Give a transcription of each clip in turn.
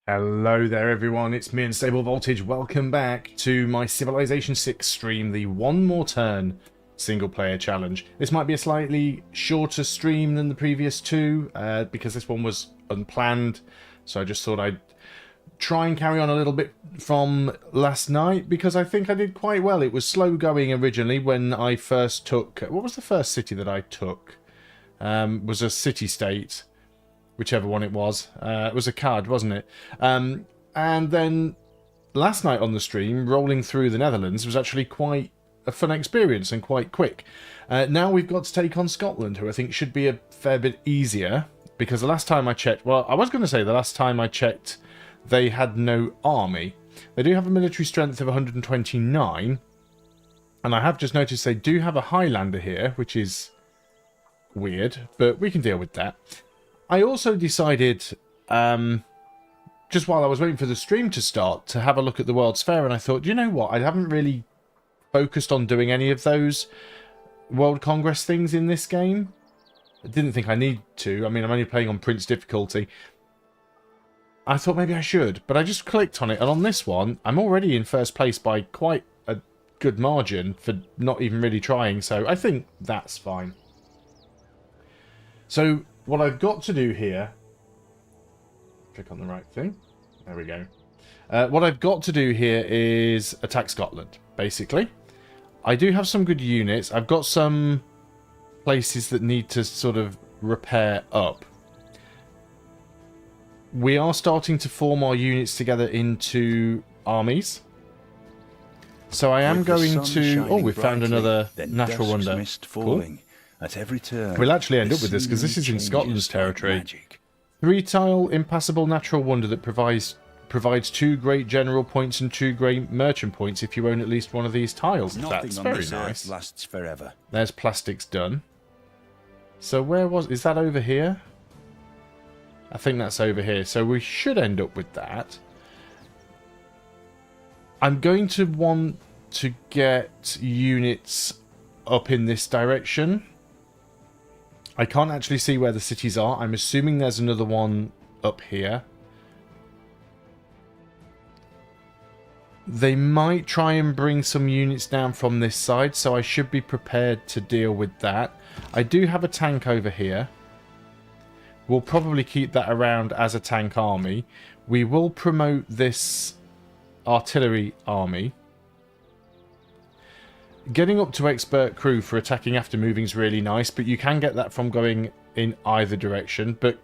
Hello there everyone, it's me Unstable Voltage. Welcome back to my Civilization VI stream, the One More Turn single player challenge. This might be a slightly shorter stream than the previous two, because this one was unplanned, so I just thought I'd try and carry on a little bit from last night, because I think I did quite well. It was slow going originally when I first took... What was the first city that I took? Was a city-state. Whichever one it was. It was a card, wasn't it? And then last night on the stream, rolling through the Netherlands was actually quite a fun experience and quite quick. Now we've got to take on Scotland, who I think should be a fair bit easier, because the last time I checked... Well, I was going to say the last time I checked, they had no army. They do have a military strength of 129, and I have just noticed they do have a Highlander here, which is weird, but we can deal with that. I also decided, just while I was waiting for the stream to start, to have a look at the World's Fair, and I thought, you know what, I haven't really focused on doing any of those World Congress things in this game. I didn't think I need to. I mean, I'm only playing on Prince difficulty. I thought maybe I should, but I just clicked on it, and on this one, I'm already in first place by quite a good margin for not even really trying, so I think that's fine. So what I've got to do here, click on the right thing, there we go. What I've got to do here is attack Scotland, basically. I do have some good units. I've got some places that need to sort of repair up. We are starting to form our units together into armies. So I am going to... Oh, we found another natural wonder. Cool. At every turn, we'll actually end up with this because this is in Scotland's territory. 3-tile impassable natural wonder that provides 2 great general points and 2 great merchant points if you own at least one of these tiles. That's very nice. Lasts forever. There's plastics done. So where was... Is that over here? I think that's over here. So we should end up with that. I'm going to want to get units up in this direction. I can't actually see where the cities are. I'm assuming there's another one up here. They might try and bring some units down from this side, so I should be prepared to deal with that. I do have a tank over here. We'll probably keep that around as a tank army. We will promote this artillery army. Getting up to expert crew for attacking after moving is really nice, but you can get that from going in either direction. But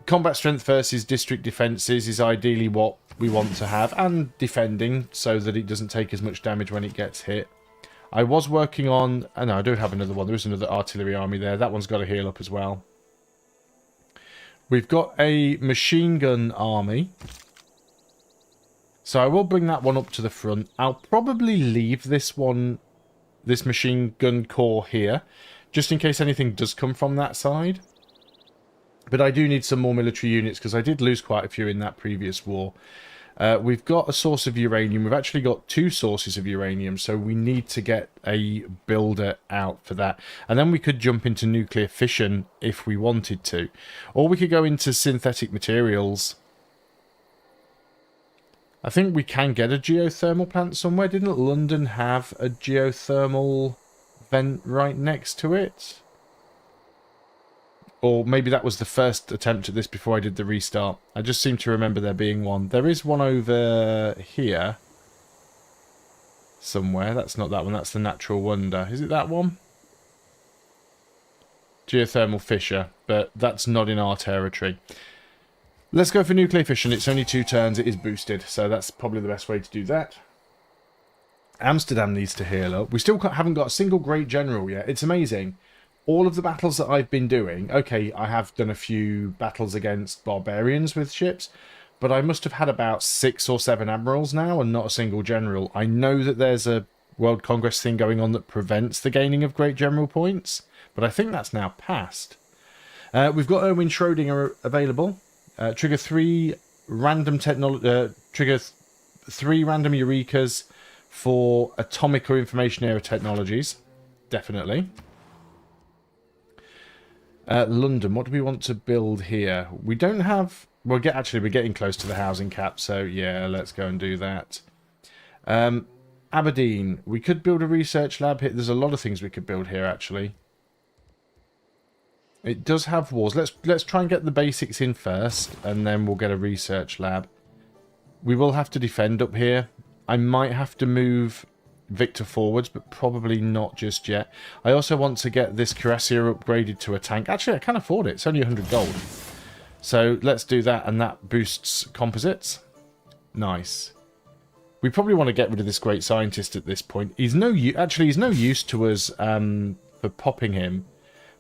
combat strength versus district defences is ideally what we want to have, and defending so that it doesn't take as much damage when it gets hit. I was working on... Oh no, I do have another one. There is another artillery army there. That one's got to heal up as well. We've got a machine gun army. So I will bring that one up to the front. I'll probably leave this one... this machine gun core here, just in case anything does come from that side. But I do need some more military units because I did lose quite a few in that previous war. We've got a source of uranium. We've actually got 2 sources of uranium, so we need to get a builder out for that. And then we could jump into nuclear fission if we wanted to. Or we could go into synthetic materials. I think we can get a geothermal plant somewhere. Didn't London have a geothermal vent right next to it? Or maybe that was the first attempt at this before I did the restart. I just seem to remember there being one. There is one over here somewhere. That's not that one. That's the natural wonder. Is it that one? Geothermal fissure. But that's not in our territory. Let's go for nuclear fission. It's only 2 turns. It is boosted, so that's probably the best way to do that. Amsterdam needs to heal up. We still haven't got a single great general yet. It's amazing. All of the battles that I've been doing... Okay, I have done a few battles against barbarians with ships, but I must have had about 6 or 7 admirals now and not a single general. I know that there's a World Congress thing going on that prevents the gaining of great general points, but I think that's now passed. We've got Erwin Schrödinger available. Trigger 3 random trigger 3 random eurekas for atomic or information era technologies. Definitely. London, what do we want to build here? We don't have we're getting close to the housing cap, so yeah, let's go and do that. Aberdeen, we could build a research lab here. There's a lot of things we could build here, actually. It does have walls. Let's try and get the basics in first, and then we'll get a research lab. We will have to defend up here. I might have to move Victor forwards, but probably not just yet. I also want to get this Cuirassier upgraded to a tank. Actually, I can afford it. It's only 100 gold. So let's do that, and that boosts composites. Nice. We probably want to get rid of this great scientist at this point. He's no use to us for popping him,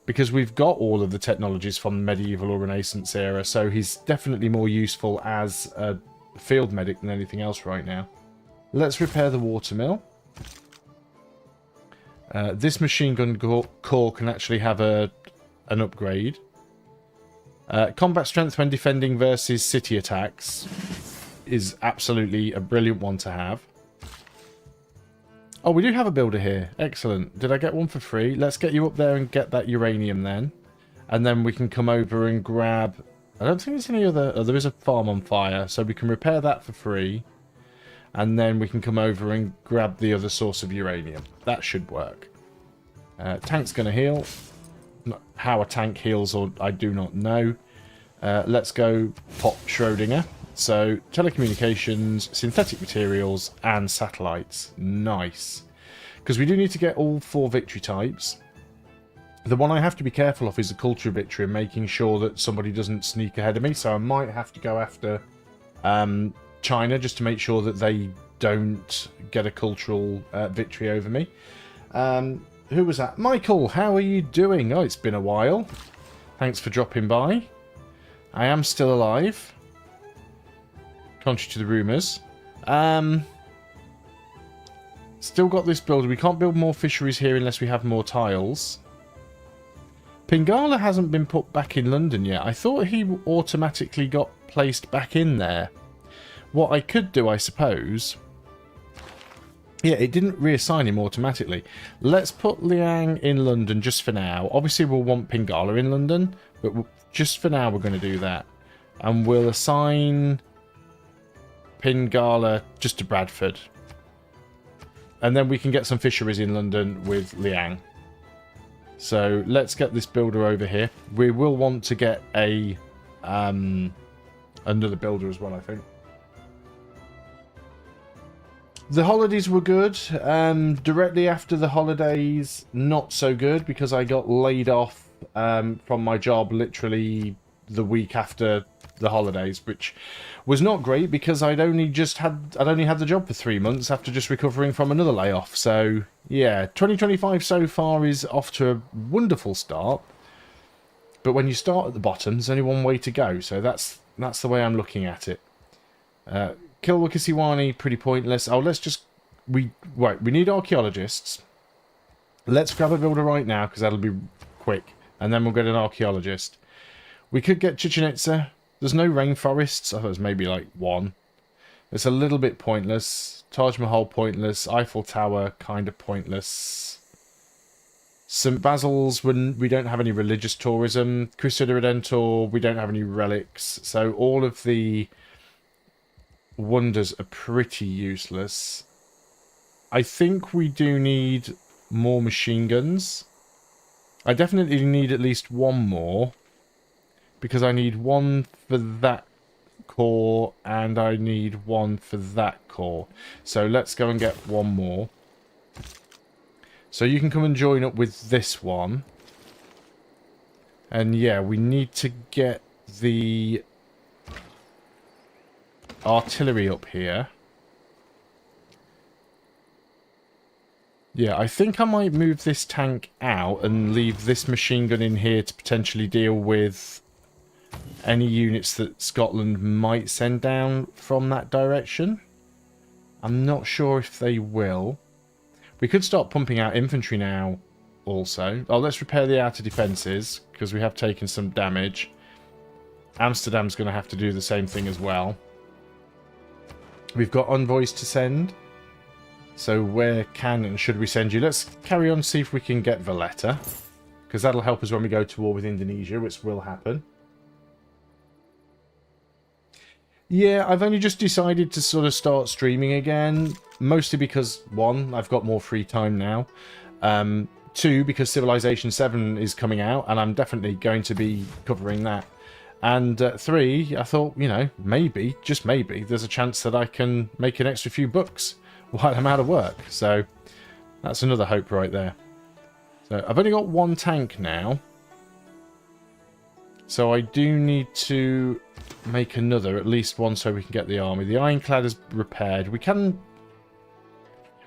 because we've got all of the technologies from the medieval or Renaissance era, so he's definitely more useful as a field medic than anything else right now. Let's repair the watermill. This machine gun core can actually have an upgrade. Combat strength when defending versus city attacks is absolutely a brilliant one to have. Oh, we do have a builder here. Excellent. Did I get one for free? Let's get you up there and get that uranium then. And then we can come over and grab... I don't think there's any other... Oh, there is a farm on fire, so we can repair that for free. And then we can come over and grab the other source of uranium. That should work. Tank's going to heal. How a tank heals, or I do not know. Let's go pop Schrodinger. So, telecommunications, synthetic materials, and satellites. Nice. Because we do need to get all 4 victory types. The one I have to be careful of is the culture of victory and making sure that somebody doesn't sneak ahead of me. So I might have to go after China just to make sure that they don't get a cultural victory over me. Who was that? Michael, how are you doing? Oh, it's been a while. Thanks for dropping by. I am still alive. Contrary to the rumours. Still got this builder. We can't build more fisheries here unless we have more tiles. Pingala hasn't been put back in London yet. I thought he automatically got placed back in there. What I could do, I suppose... Yeah, it didn't reassign him automatically. Let's put Liang in London just for now. Obviously, we'll want Pingala in London, but just for now, we're going to do that. And we'll assign Pingala just to Bradford. And then we can get some fisheries in London with Liang. So let's get this builder over here. We will want to get a another builder as well, I think. The holidays were good. Directly after the holidays, not so good because I got laid off from my job literally the week after the holidays, which was not great because I'd only had the job for 3 months after just recovering from another layoff. So yeah, 2025 so far is off to a wonderful start. But when you start at the bottom, there's only one way to go. So that's the way I'm looking at it. Kilwakasiwani, pretty pointless. Oh, let's just... we need archaeologists. Let's grab a builder right now, because that'll be quick. And then we'll get an archaeologist. We could get Chichen Itza. There's no rainforests. I thought it was maybe like 1. It's a little bit pointless. Taj Mahal, pointless. Eiffel Tower, kind of pointless. St. Basil's, we don't have any religious tourism. Crusader Redentor, we don't have any relics. So all of the... wonders are pretty useless. I think we do need more machine guns. I definitely need at least 1 more. Because I need 1 for that core and I need 1 for that core. So let's go and get 1 more. So you can come and join up with this one. And yeah, we need to get the... artillery up here. Yeah, I think I might move this tank out and leave this machine gun in here to potentially deal with any units that Scotland might send down from that direction. I'm not sure if they will. We could start pumping out infantry now also. Oh, let's repair the outer defences because we have taken some damage. Amsterdam's going to have to do the same thing as well. We've got envoys to send. So where can and should we send you? Let's carry on, see if we can get Valletta. Because that'll help us when we go to war with Indonesia, which will happen. Yeah, I've only just decided to sort of start streaming again, mostly because, one, I've got more free time now. Two, because Civilization VII is coming out, and I'm definitely going to be covering that. And three, I thought, you know, maybe, just maybe, there's a chance that I can make an extra few bucks while I'm out of work. So that's another hope right there. So I've only got one tank now. So I do need to make another, at least one, so we can get the army. The Ironclad is repaired. We can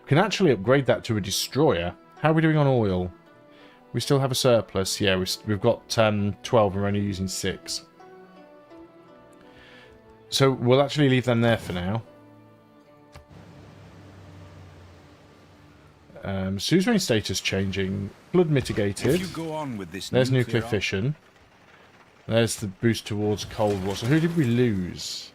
actually upgrade that to a destroyer. How are we doing on oil? We still have a surplus. Yeah, we've got 12 and we're only using 6. So we'll actually leave them there for now. Suzerain status changing. Blood mitigated. If you go on with this There's nuclear fission. There's the boost towards Cold War. So who did we lose?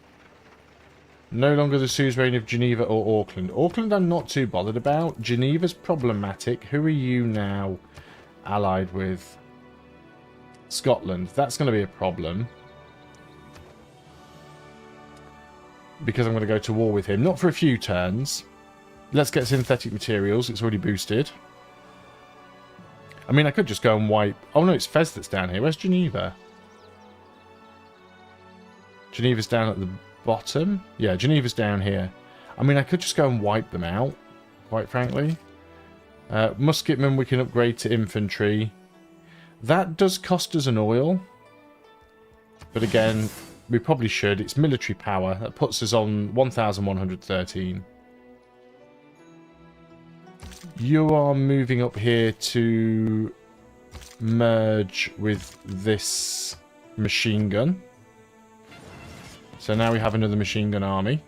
No longer the Suzerain of Geneva or Auckland. Auckland I'm not too bothered about. Geneva's problematic. Who are you now allied with? Scotland. That's going to be a problem. Because I'm going to go to war with him. Not for a few turns. Let's get synthetic materials. It's already boosted. I mean, I could just go and wipe... Oh no, it's Fez that's down here. Where's Geneva? Geneva's down at the bottom. Yeah, Geneva's down here. I mean, I could just go and wipe them out, quite frankly. Musketmen we can upgrade to infantry. That does cost us an oil. But again, we probably should. It's military power. That puts us on 1,113. You are moving up here to merge with this machine gun. So now we have another machine gun army.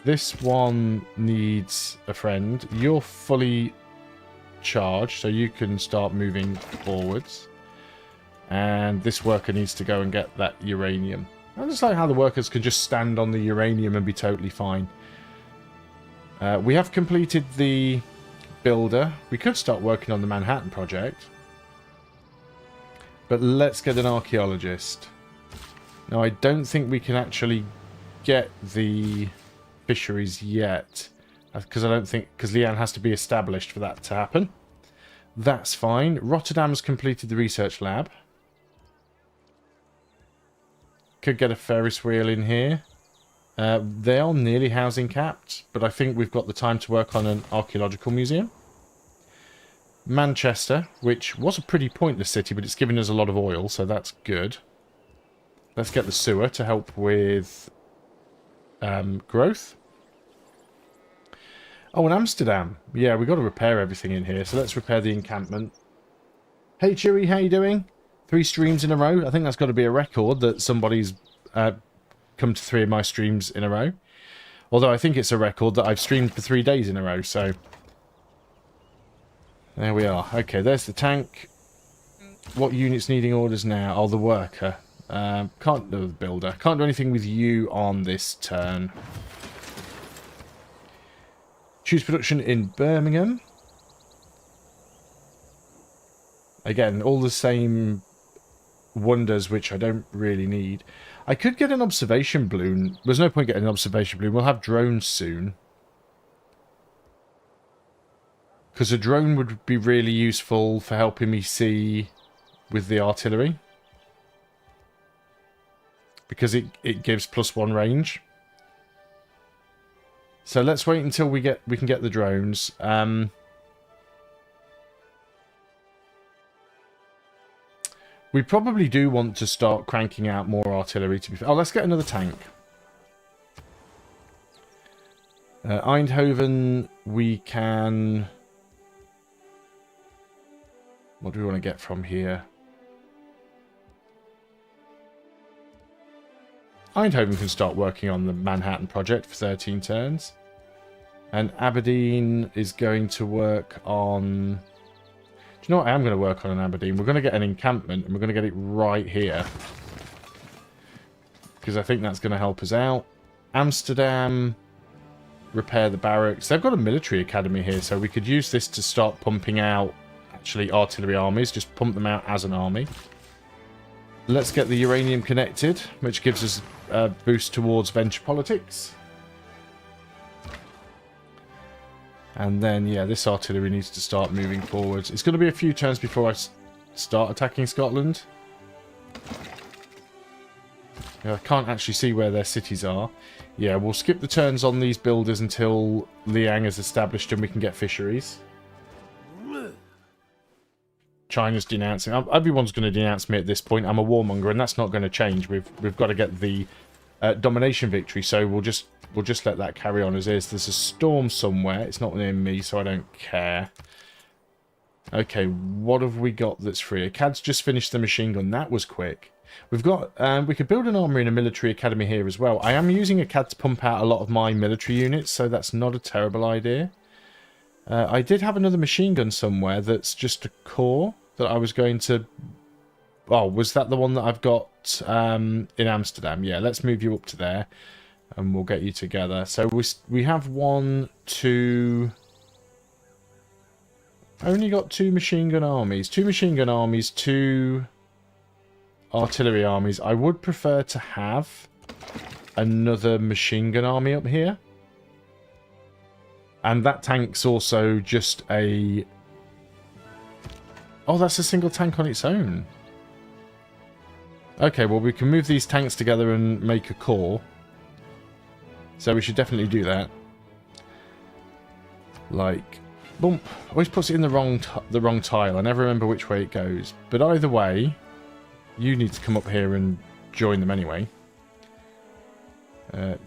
This one needs a friend. You're fully charged, so you can start moving forwards. And this worker needs to go and get that uranium. I just like how the workers can just stand on the uranium and be totally fine. We have completed the builder. We could start working on the Manhattan project. But let's get an archaeologist. Now, I don't think we can actually get the fisheries yet. Because Leanne has to be established for that to happen. That's fine. Rotterdam's completed the research lab. Could get a Ferris wheel in here. They are nearly housing capped, but I think we've got the time to work on an archaeological museum. Manchester, which was a pretty pointless city, but it's given us a lot of oil, so that's good. Let's get the sewer to help with growth. Oh, and Amsterdam. Yeah, we've got to repair everything in here, so let's repair the encampment. Hey, Chewy, how you doing? 3 streams in a row. I think that's got to be a record that somebody's come to 3 of my streams in a row. Although I think it's a record that I've streamed for 3 days in a row, so... There we are. Okay, there's the tank. What unit's needing orders now? Oh, the worker. Can't do the builder. Can't do anything with you on this turn. Choose production in Birmingham. Again, all the same wonders which I don't really need. I could get an observation balloon. There's no point getting an observation balloon. We'll have drones soon. Because a drone would be really useful for helping me see with the artillery. Because it gives +1 range. So let's wait until we can get the drones. We probably do want to start cranking out more artillery to be fair. Oh, let's get another tank. Eindhoven, we can... What do we want to get from here? Eindhoven can start working on the Manhattan project for 13 turns. And Aberdeen is going to work on... Do you know what? I am going to work on an Aberdeen. We're going to get an encampment, and we're going to get it right here. Because I think that's going to help us out. Amsterdam, repair the barracks. They've got a military academy here, so we could use this to start pumping out, actually, artillery armies. Just pump them out as an army. let's get the uranium connected, which gives us a boost towards venture politics. And then, yeah, this artillery needs to start moving forwards. It's going to be a few turns before I start attacking Scotland. I can't actually see where their cities are. Yeah, we'll skip the turns on these builders until Liang is established and we can get fisheries. China's denouncing. Everyone's going to denounce me at this point. I'm a warmonger, and that's not going to change. We've got to get the domination victory, so we'll just let that carry on as is. There's a storm somewhere. It's not near me, so I don't care. Okay, what have we got that's free? Akkad's just finished the machine gun. That was quick. We've got, we could build an armory and a military academy here as well. I am using Akkad to pump out a lot of my military units, so that's not a terrible idea. I did have another machine gun somewhere that's just a core that I was going to... Oh, was that the one that I've got in Amsterdam? Yeah, let's move you up to there and we'll get you together. So we have 1, 2... Only got 2 machine gun armies. 2 machine gun armies, 2... artillery armies. I would prefer to have another machine gun army up here. And that tank's also just a... Oh, that's a single tank on its own. Okay, well, we can move these tanks together and make a core. So we should definitely do that. Like, boom. Always puts it in the wrong tile. I never remember which way it goes. But either way, you need to come up here and join them anyway.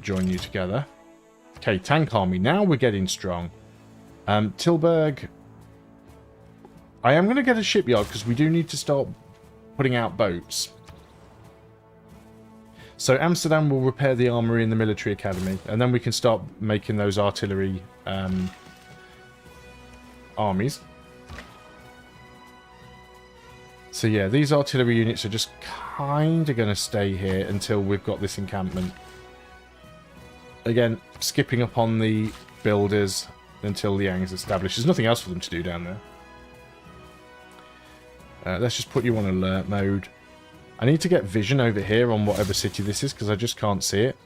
Join you together. Okay, tank army. Now we're getting strong. Tilburg. I am going to get a shipyard because we do need to start putting out boats. So Amsterdam will repair the armory and the military academy. And then we can start making those artillery armies. So yeah, these artillery units are just kind of going to stay here until we've got this encampment. Again, skipping up on the builders until Liang's established. There's nothing else for them to do down there. Let's just put you on alert mode. I need to get vision over here on whatever city this is because I just can't see it.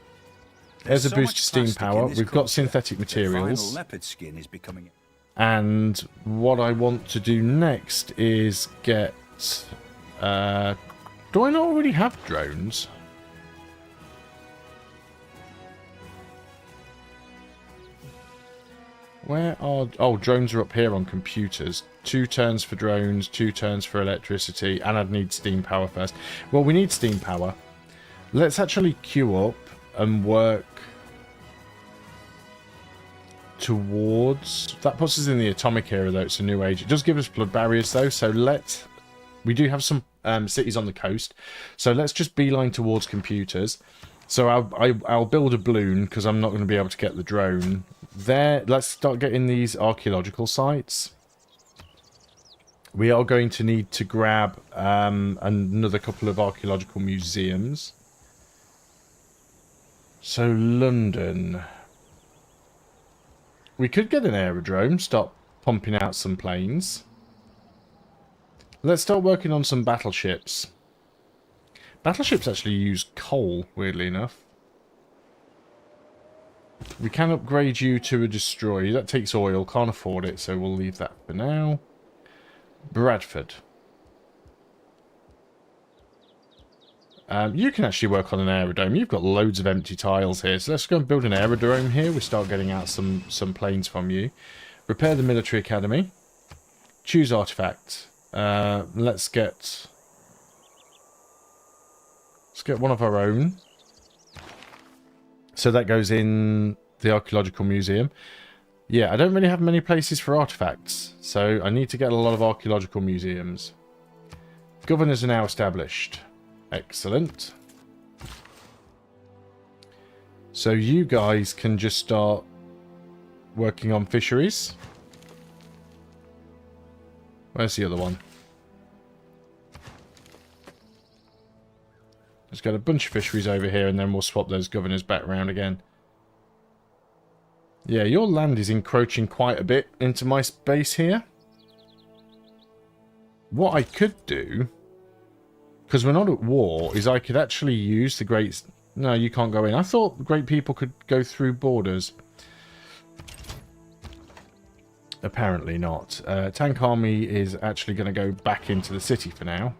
There's a boost to steam power. We've got synthetic materials. Leopard skin is becoming... And what I want to do next is get... do I not already have drones? Where are... Oh, drones are up here on computers. 2 turns for drones, 2 turns for electricity, and I'd need steam power first. Well, we need steam power. Let's actually queue up and work towards... That puts us in the atomic era, though. It's a new age. It does give us blood barriers, though, so we do have some cities on the coast, so let's just beeline towards computers. So I'll build a balloon because I'm not going to be able to get the drone there. Let's start getting these archaeological sites. We are going to need to grab another couple of archaeological museums. So London. We could get an aerodrome, start pumping out some planes. Let's start working on some battleships. Battleships actually use coal, weirdly enough. We can upgrade you to a destroyer. That takes oil, can't afford it, so we'll leave that for now. Bradford. You can actually work on an aerodrome. You've got loads of empty tiles here, so let's go and build an aerodrome here. We start getting out some planes from you. Repair the military academy. Choose artifact. Let's get one of our own. So that goes in the archaeological museum. Yeah, I don't really have many places for artifacts, so I need to get a lot of archaeological museums. Governors are now established. Excellent. So you guys can just start working on fisheries. Where's the other one? Let's get a bunch of fisheries over here and then we'll swap those governors back around again. Yeah, your land is encroaching quite a bit into my space here. What I could do because we're not at war, is I could actually use the great... No, you can't go in. I thought great people could go through borders. Apparently not. Tank army is actually going to go back into the city for now.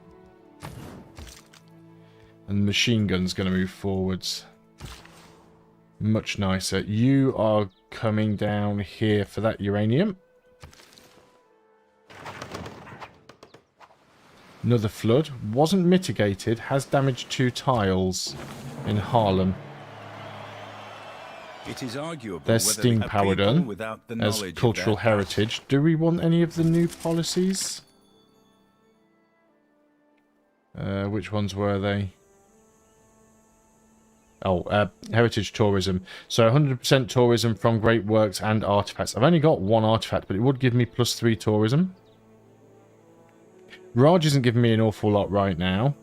And the machine gun's going to move forwards. Much nicer. You are coming down here for that uranium. Another flood. Wasn't mitigated. Has damaged 2 tiles in Harlem. It is arguable There's whether steam a power people done without the as knowledge of cultural their heritage. Do we want any of the new policies? Which ones were they? Oh, heritage tourism. So 100% tourism from great works and artifacts. I've only got 1 artifact, but it would give me +3 tourism. Raj isn't giving me an awful lot right now.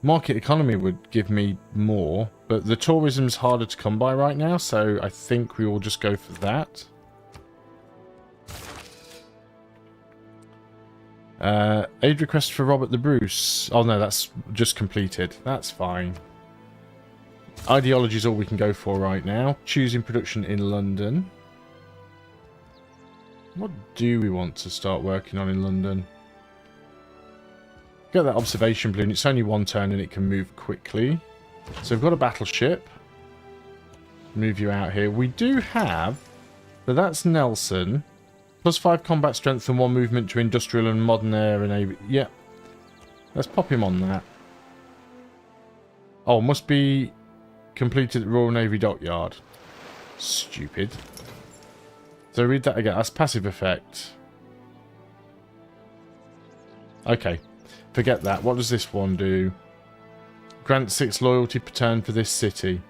Market economy would give me more, but the tourism's harder to come by right now, so I think we will just go for that. Aid request for Robert the Bruce. Oh no, that's just completed. That's fine. Ideology is all we can go for right now. Choosing production in London. What do we want to start working on in London? Get that observation balloon. It's only 1 turn and it can move quickly. So we've got a battleship. Move you out here. We do have... So that's Nelson. +5 combat strength and 1 movement to industrial and modern air and navy. Yeah. Let's pop him on that. Oh, must be completed at Royal Navy Dockyard. Stupid. So read that again. That's passive effect. Okay. Forget that. What does this one do? Grant 6 loyalty per turn for this city.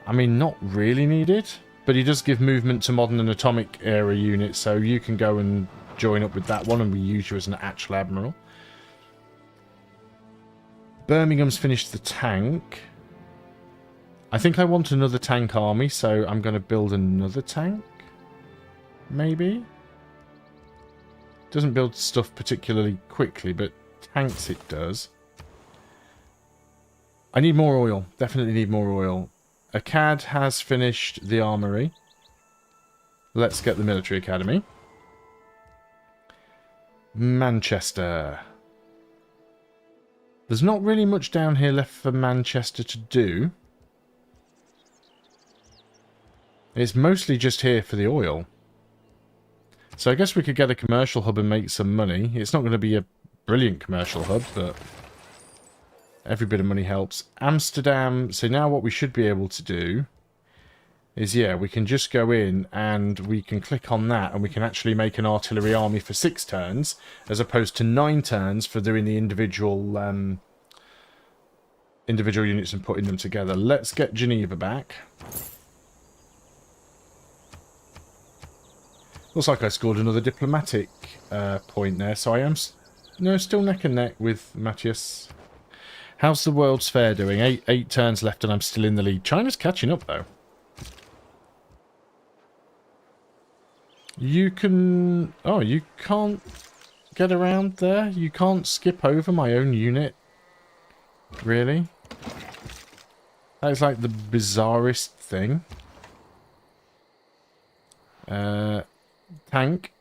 I mean, not really needed. But he does give movement to modern and atomic era units. So you can go and join up with that one. And we use you as an actual admiral. Birmingham's finished the tank. I think I want another tank army. So I'm going to build another tank. Maybe. Doesn't build stuff particularly quickly, but tanks it does. I need more oil. Definitely need more oil. Akkad has finished the armory. Let's get the military academy. Manchester. There's not really much down here left for Manchester to do. It's mostly just here for the oil. So I guess we could get a commercial hub and make some money. It's not going to be a brilliant commercial hub, but every bit of money helps. Amsterdam. So now what we should be able to do is, yeah, we can just go in and we can click on that and we can actually make an artillery army for 6 turns as opposed to 9 turns for doing the individual units and putting them together. Let's get Geneva back. Looks like I scored another diplomatic point there, so I am still neck and neck with Matthias. How's the World's Fair doing? 8 turns left and I'm still in the lead. China's catching up, though. You can... Oh, you can't get around there? You can't skip over my own unit? Really? That is like the bizarrest thing. Tank.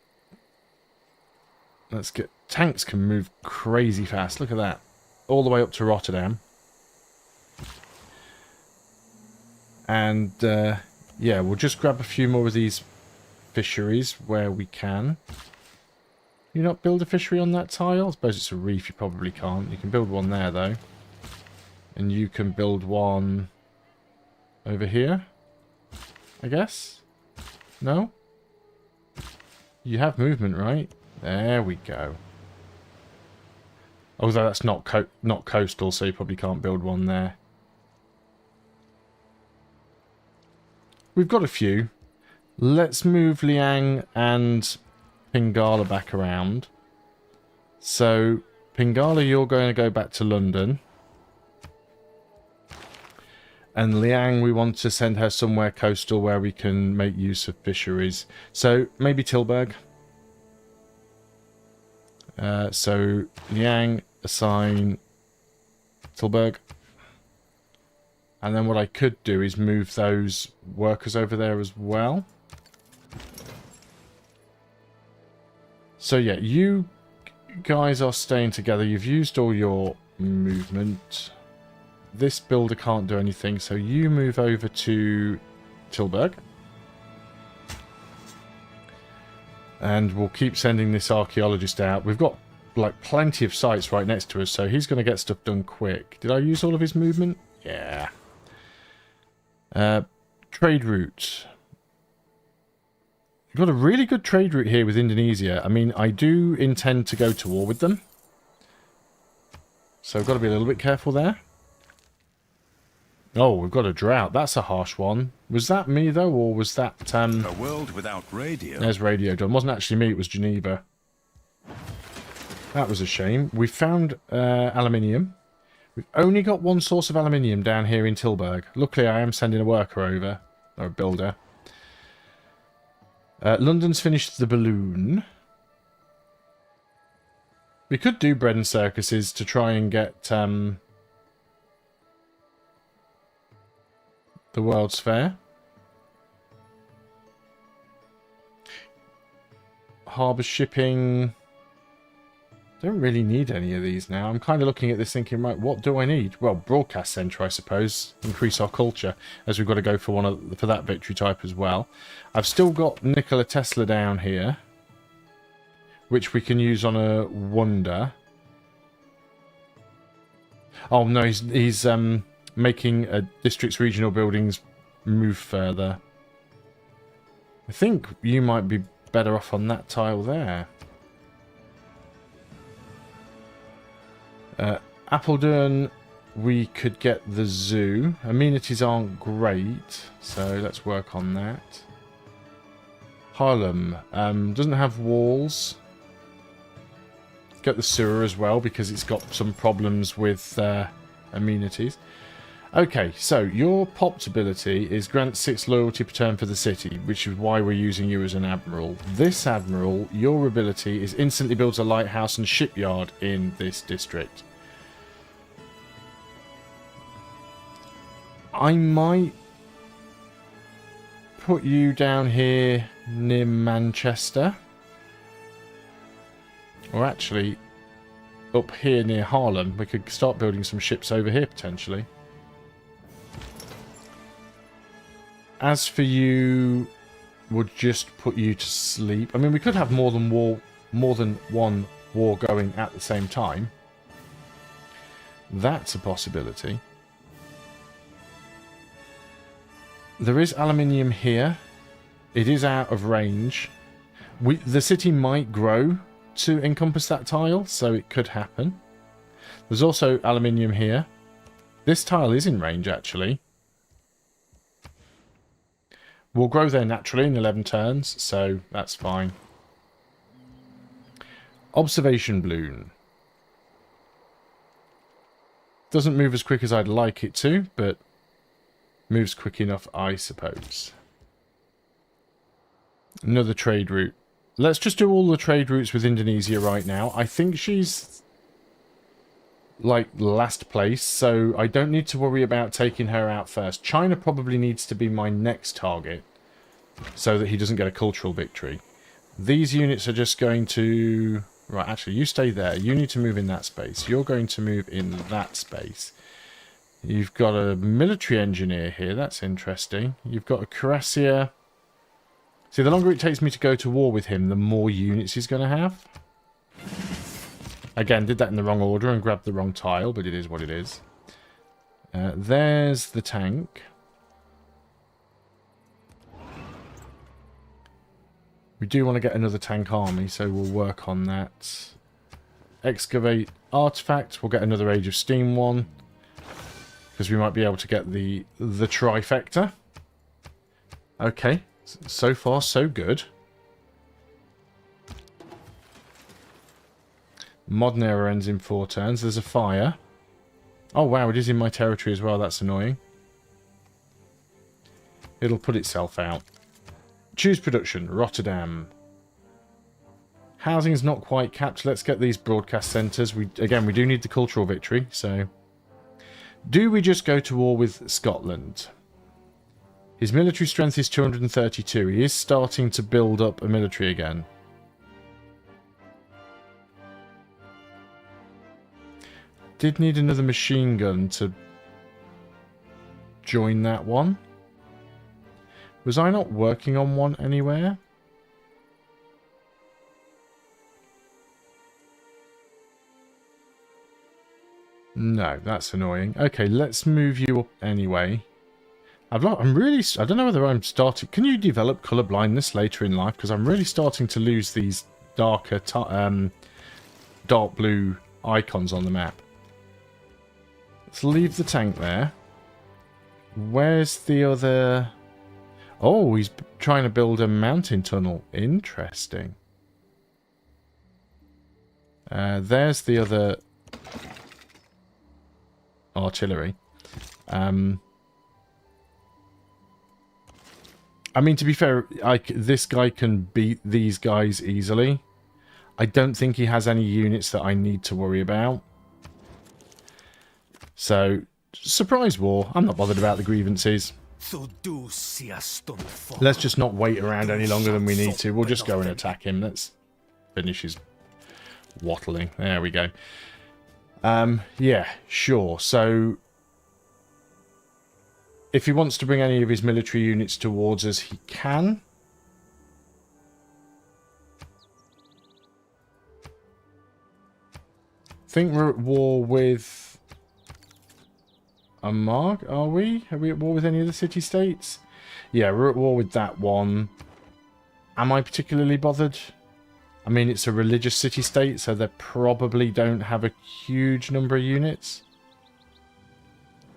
Let's get... Tanks can move crazy fast. Look at that. All the way up to Rotterdam. And, yeah, we'll just grab a few more of these fisheries where we can. You not build a fishery on that tile? I suppose it's a reef, you probably can't. You can build one there, though. And you can build one over here, I guess? No? You have movement, right? There we go. Although that's not coastal, so you probably can't build one there. We've got a few. Let's move Liang and Pingala back around. So, Pingala, you're going to go back to London. And Liang, we want to send her somewhere coastal where we can make use of fisheries. So, maybe Tilburg. So, Liang, assign Tilburg. And then what I could do is move those workers over there as well. So yeah, you guys are staying together. You've used all your movement. This builder can't do anything, so you move over to Tilburg. And we'll keep sending this archaeologist out. We've got like plenty of sites right next to us, so he's going to get stuff done quick. Did I use all of his movement? Yeah. Trade route. We've got a really good trade route here with Indonesia. I mean, I do intend to go to war with them. So I've got to be a little bit careful there. Oh, we've got a drought. That's a harsh one. Was that me, though, or was that... A world without radio. There's radio done. It wasn't actually me, it was Geneva. That was a shame. We found aluminium. We've only got one source of aluminium down here in Tilburg. Luckily, I am sending a worker over. Or a builder. London's finished the balloon. We could do bread and circuses to try and get the World's Fair. Harbour shipping. Don't really need any of these now. I'm kind of looking at this thinking, right, what do I need? Well, broadcast centre, I suppose. Increase our culture, as we've got to go for for that victory type as well. I've still got Nikola Tesla down here, which we can use on a wonder. Oh no, he's making a district's regional buildings move further. I think you might be better off on that tile there. Apeldoorn, we could get the zoo. Amenities aren't great, so let's work on that. Haarlem doesn't have walls. Get the sewer as well because it's got some problems with amenities. Okay, so your popped ability is grant 6 loyalty per turn for the city, which is why we're using you as an admiral. This admiral, your ability is instantly builds a lighthouse and shipyard in this district. I might put you down here near Manchester. Or actually, up here near Haarlem. We could start building some ships over here, potentially. As for you, we'll just put you to sleep. I mean, we could have more than one war going at the same time. That's a possibility. There is aluminium here. It is out of range. The city might grow to encompass that tile, so it could happen. There's also aluminium here. This tile is in range, actually. We'll grow there naturally in 11 turns, so that's fine. Observation balloon. Doesn't move as quick as I'd like it to, but moves quick enough, I suppose. Another trade route. Let's just do all the trade routes with Indonesia right now. I think she's like last place, so I don't need to worry about taking her out first. China probably needs to be my next target so that he doesn't get a cultural victory. These units are just going to... Right, actually, you stay there. You need to move in that space. You're going to move in that space. You've got a military engineer here. That's interesting. You've got a cuirassier. See, the longer it takes me to go to war with him, the more units he's going to have. Again, did that in the wrong order and grabbed the wrong tile, but it is what it is. There's the tank. We do want to get another tank army, so we'll work on that. Excavate artifact. We'll get another Age of Steam one. Because we might be able to get the trifecta. Okay. So far, so good. Modern era ends in 4 turns. There's a fire. Oh, wow. It is in my territory as well. That's annoying. It'll put itself out. Choose production. Rotterdam. Housing is not quite capped. Let's get these broadcast centres. We do need the cultural victory. So, do we just go to war with Scotland? His military strength is 232. He is starting to build up a military again. Did need another machine gun to join that one. Was I not working on one anywhere? No, that's annoying. Okay, let's move you up anyway. I don't know whether I'm starting... Can you develop colour blindness later in life? Because I'm really starting to lose these dark blue icons on the map. Let's leave the tank there. Where's the other... Oh, he's trying to build a mountain tunnel. Interesting. There's the other artillery. I mean, to be fair, this guy can beat these guys easily. I don't think he has any units that I need to worry about. So, surprise war. I'm not bothered about the grievances. Let's just not wait around any longer than we need to. We'll just go and attack him. Let's finish his wattling. There we go. Yeah, sure. So, if he wants to bring any of his military units towards us, he can. I think we're at war with Amarg, are we? Are we at war with any of the city-states? Yeah, we're at war with that one. Am I particularly bothered? I mean, it's a religious city-state, so they probably don't have a huge number of units.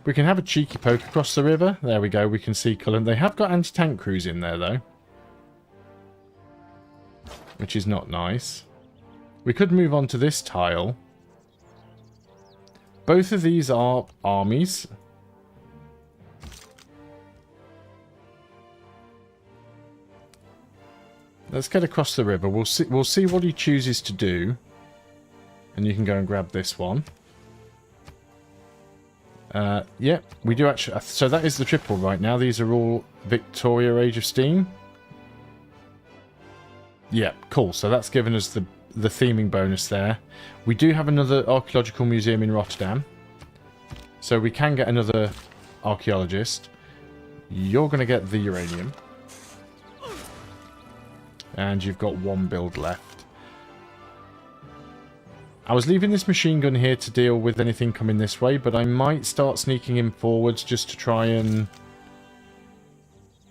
We can have a cheeky poke across the river. There we go, we can see Cullen. They have got anti-tank crews in there, though. Which is not nice. We could move on to this tile. Both of these are armies. Let's get across the river. We'll see what he chooses to do. And you can go and grab this one. Yeah, we do actually... So that is the triple right now. These are all Victoria Age of Steam. Yeah, cool. So that's given us the theming bonus there. We do have another archaeological museum in Rotterdam. So we can get another archaeologist. You're going to get the uranium. And you've got one build left. I was leaving this machine gun here to deal with anything coming this way, but I might start sneaking him forwards just to try and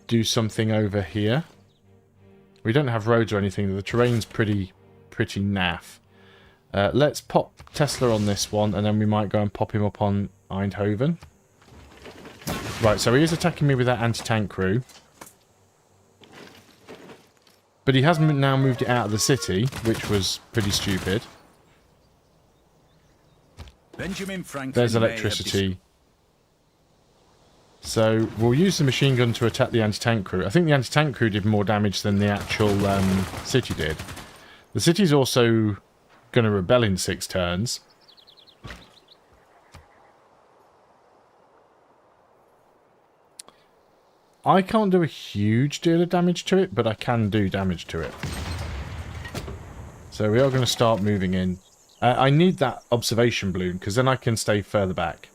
do something over here. We don't have roads or anything. The terrain's pretty naff. Let's pop Tesla on this one, and then we might go and pop him up on Eindhoven. Right, so he is attacking me with that anti-tank crew. But he has now moved it out of the city, which was pretty stupid. Benjamin Franklin. There's electricity. So we'll use the machine gun to attack the anti-tank crew. I think the anti-tank crew did more damage than the actual city did. The city's also going to rebel in 6 turns. I can't do a huge deal of damage to it, but I can do damage to it. So we are going to start moving in. I need that observation balloon, because then I can stay further back.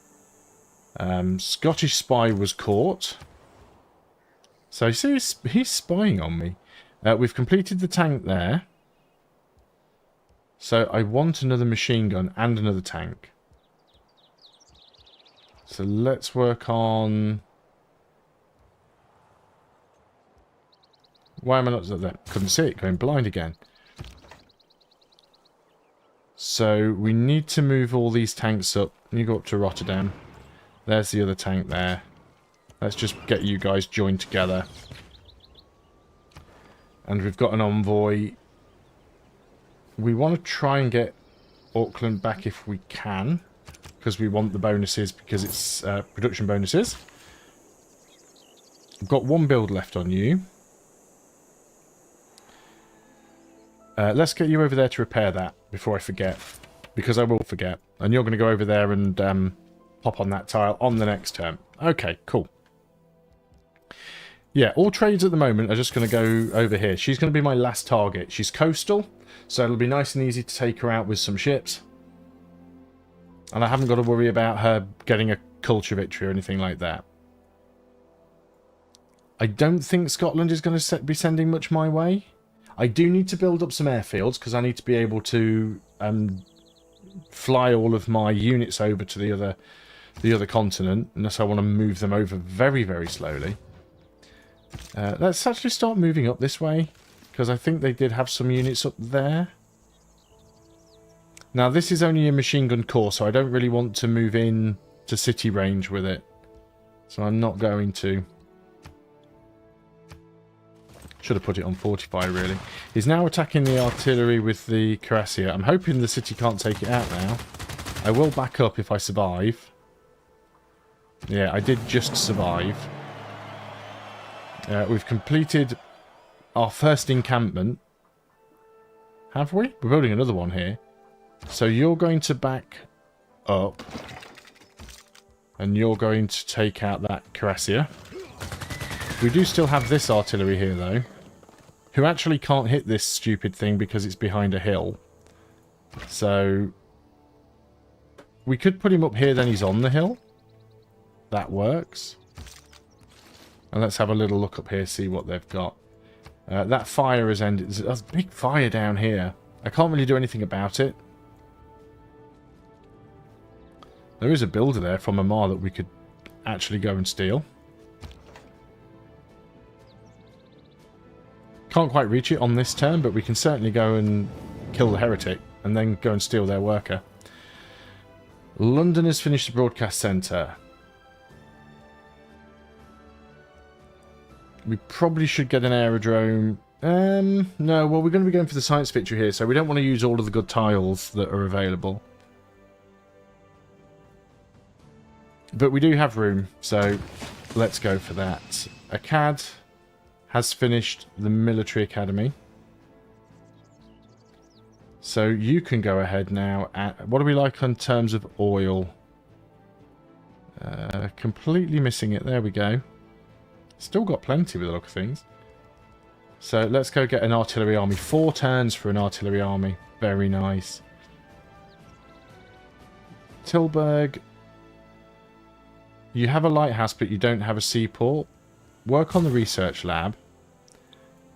Scottish spy was caught. So you see, he's spying on me. We've completed the tank there. So I want another machine gun and another tank. So let's work on... Why am I not there? Couldn't see it, going blind again. So we need to move all these tanks up. You go up to Rotterdam. There's the other tank there. Let's just get you guys joined together. And we've got an envoy. We want to try and get Auckland back if we can. Because we want the bonuses, because it's production bonuses. We've got one build left on you. Let's get you over there to repair that before I forget. Because I will forget. And you're going to go over there and pop on that tile on the next turn. Okay, cool. Yeah, all trades at the moment are just going to go over here. She's going to be my last target. She's coastal, so it'll be nice and easy to take her out with some ships. And I haven't got to worry about her getting a culture victory or anything like that. I don't think Scotland is going to be sending much my way. I do need to build up some airfields because I need to be able to fly all of my units over to the other continent, unless I want to move them over very, very slowly. Let's actually start moving up this way, because I think they did have some units up there. Now, this is only a machine gun corps, so I don't really want to move in to city range with it. So I'm not going to. Should have put it on fortify, really. He's now attacking the artillery with the cuirassier. I'm hoping the city can't take it out now. I will back up if I survive. Yeah, I did just survive. We've completed our first encampment. Have we? We're building another one here. So you're going to back up. And you're going to take out that cuirassier. We do still have this artillery here, though. Who actually can't hit this stupid thing because it's behind a hill. So we could put him up here, then he's on the hill. That works. And let's have a little look up here, see what they've got. That fire has ended. There's a big fire down here. I can't really do anything about it. There is a builder there from Amar that we could actually go and steal. Can't quite reach it on this turn, but we can certainly go and kill the heretic and then go and steal their worker. London has finished the broadcast centre. We probably should get an aerodrome. No, well, we're going to be going for the science victory here, so we don't want to use all of the good tiles that are available. But we do have room, so let's go for that. Akkad has finished the military academy. So you can go ahead now. What do we like in terms of oil? Completely missing it. There we go. Still got plenty with the look of things. So let's go get an artillery army. 4 turns for an artillery army. Very nice. Tilburg. You have a lighthouse, but you don't have a seaport. Work on the research lab.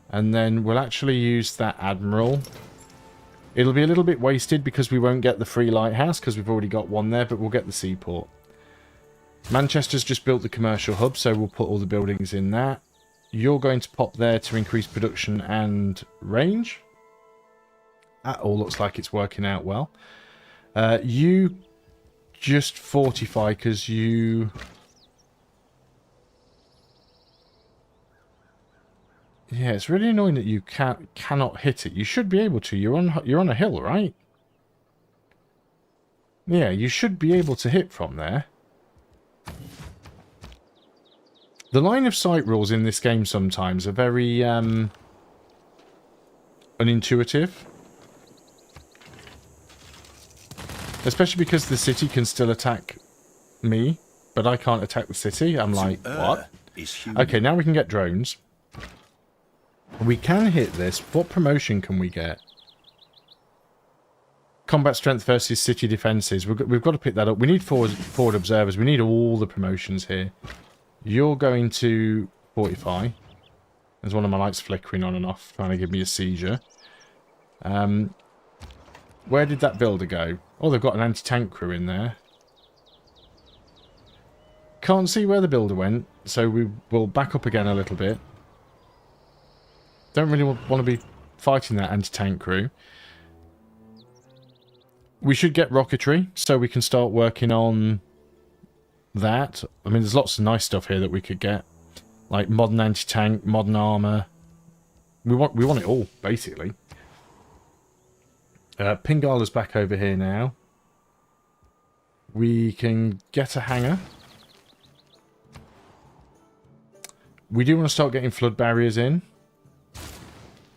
And then we'll actually use that admiral. It'll be a little bit wasted because we won't get the free lighthouse because we've already got one there, but we'll get the seaport. Manchester's just built the commercial hub, so we'll put all the buildings in that. You're going to pop there to increase production and range. That all looks like it's working out well. You just fortify because you... Yeah, it's really annoying that you cannot hit it. You should be able to. You're on a hill, right? Yeah, you should be able to hit from there. The line of sight rules in this game sometimes are very unintuitive. Especially because the city can still attack me, but I can't attack the city. I'm like, what? Okay, now we can get drones. We can hit this. What promotion can we get? Combat strength versus city defences. We've got to pick that up. We need forward observers. We need all the promotions here. You're going to fortify. There's one of my lights flickering on and off, trying to give me a seizure. Where did that builder go? Oh, they've got an anti-tank crew in there. Can't see where the builder went, so we will back up again a little bit. Don't really want to be fighting that anti-tank crew. We should get rocketry, so we can start working on that. I mean, there's lots of nice stuff here that we could get. Like modern anti-tank, modern armour. We want it all, basically. Pingala's back over here now. We can get a hangar. We do want to start getting flood barriers in.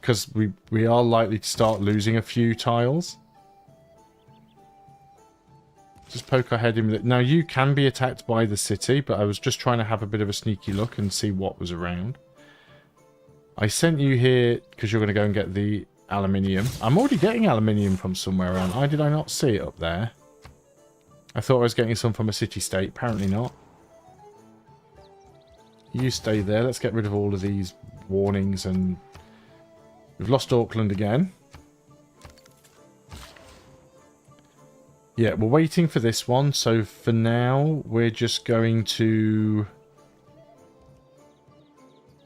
because we are likely to start losing a few tiles. Just poke our head in with it. Now, you can be attacked by the city, but I was just trying to have a bit of a sneaky look and see what was around. I sent you here because you're going to go and get the aluminium. I'm already getting aluminium from somewhere around. Did I not see it up there? I thought I was getting some from a city-state. Apparently not. You stay there. Let's get rid of all of these warnings. And we've lost Auckland again. Yeah, we're waiting for this one. So for now, we're just going to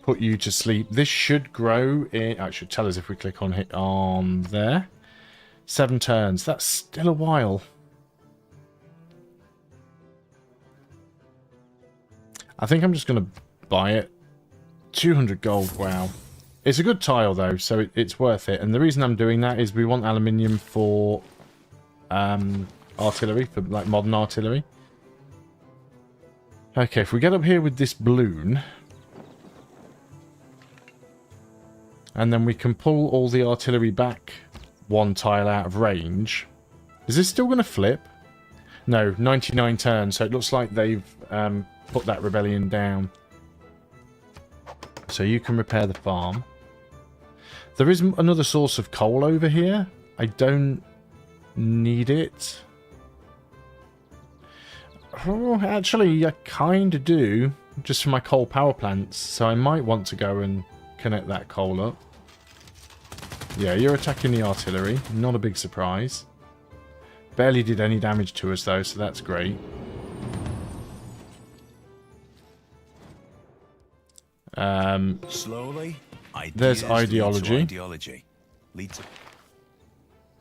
put you to sleep. This should grow in... it should tell us if we click on hit on there. 7 turns. That's still a while. I think I'm just going to buy it. 200 gold. Wow. It's a good tile, though, so it's worth it. And the reason I'm doing that is we want aluminium for... artillery, for like modern artillery. Okay, if we get up here with this balloon, and then we can pull all the artillery back 1 tile out of range. Is this still going to flip? No, 99 turns, so it looks like they've put that rebellion down. So you can repair the farm. There is another source of coal over here. I don't need it. Oh, actually, I kind of do, just for my coal power plants, so I might want to go and connect that coal up. Yeah, you're attacking the artillery, not a big surprise. Barely did any damage to us, though, so that's great. Slowly, there's ideology. Leads.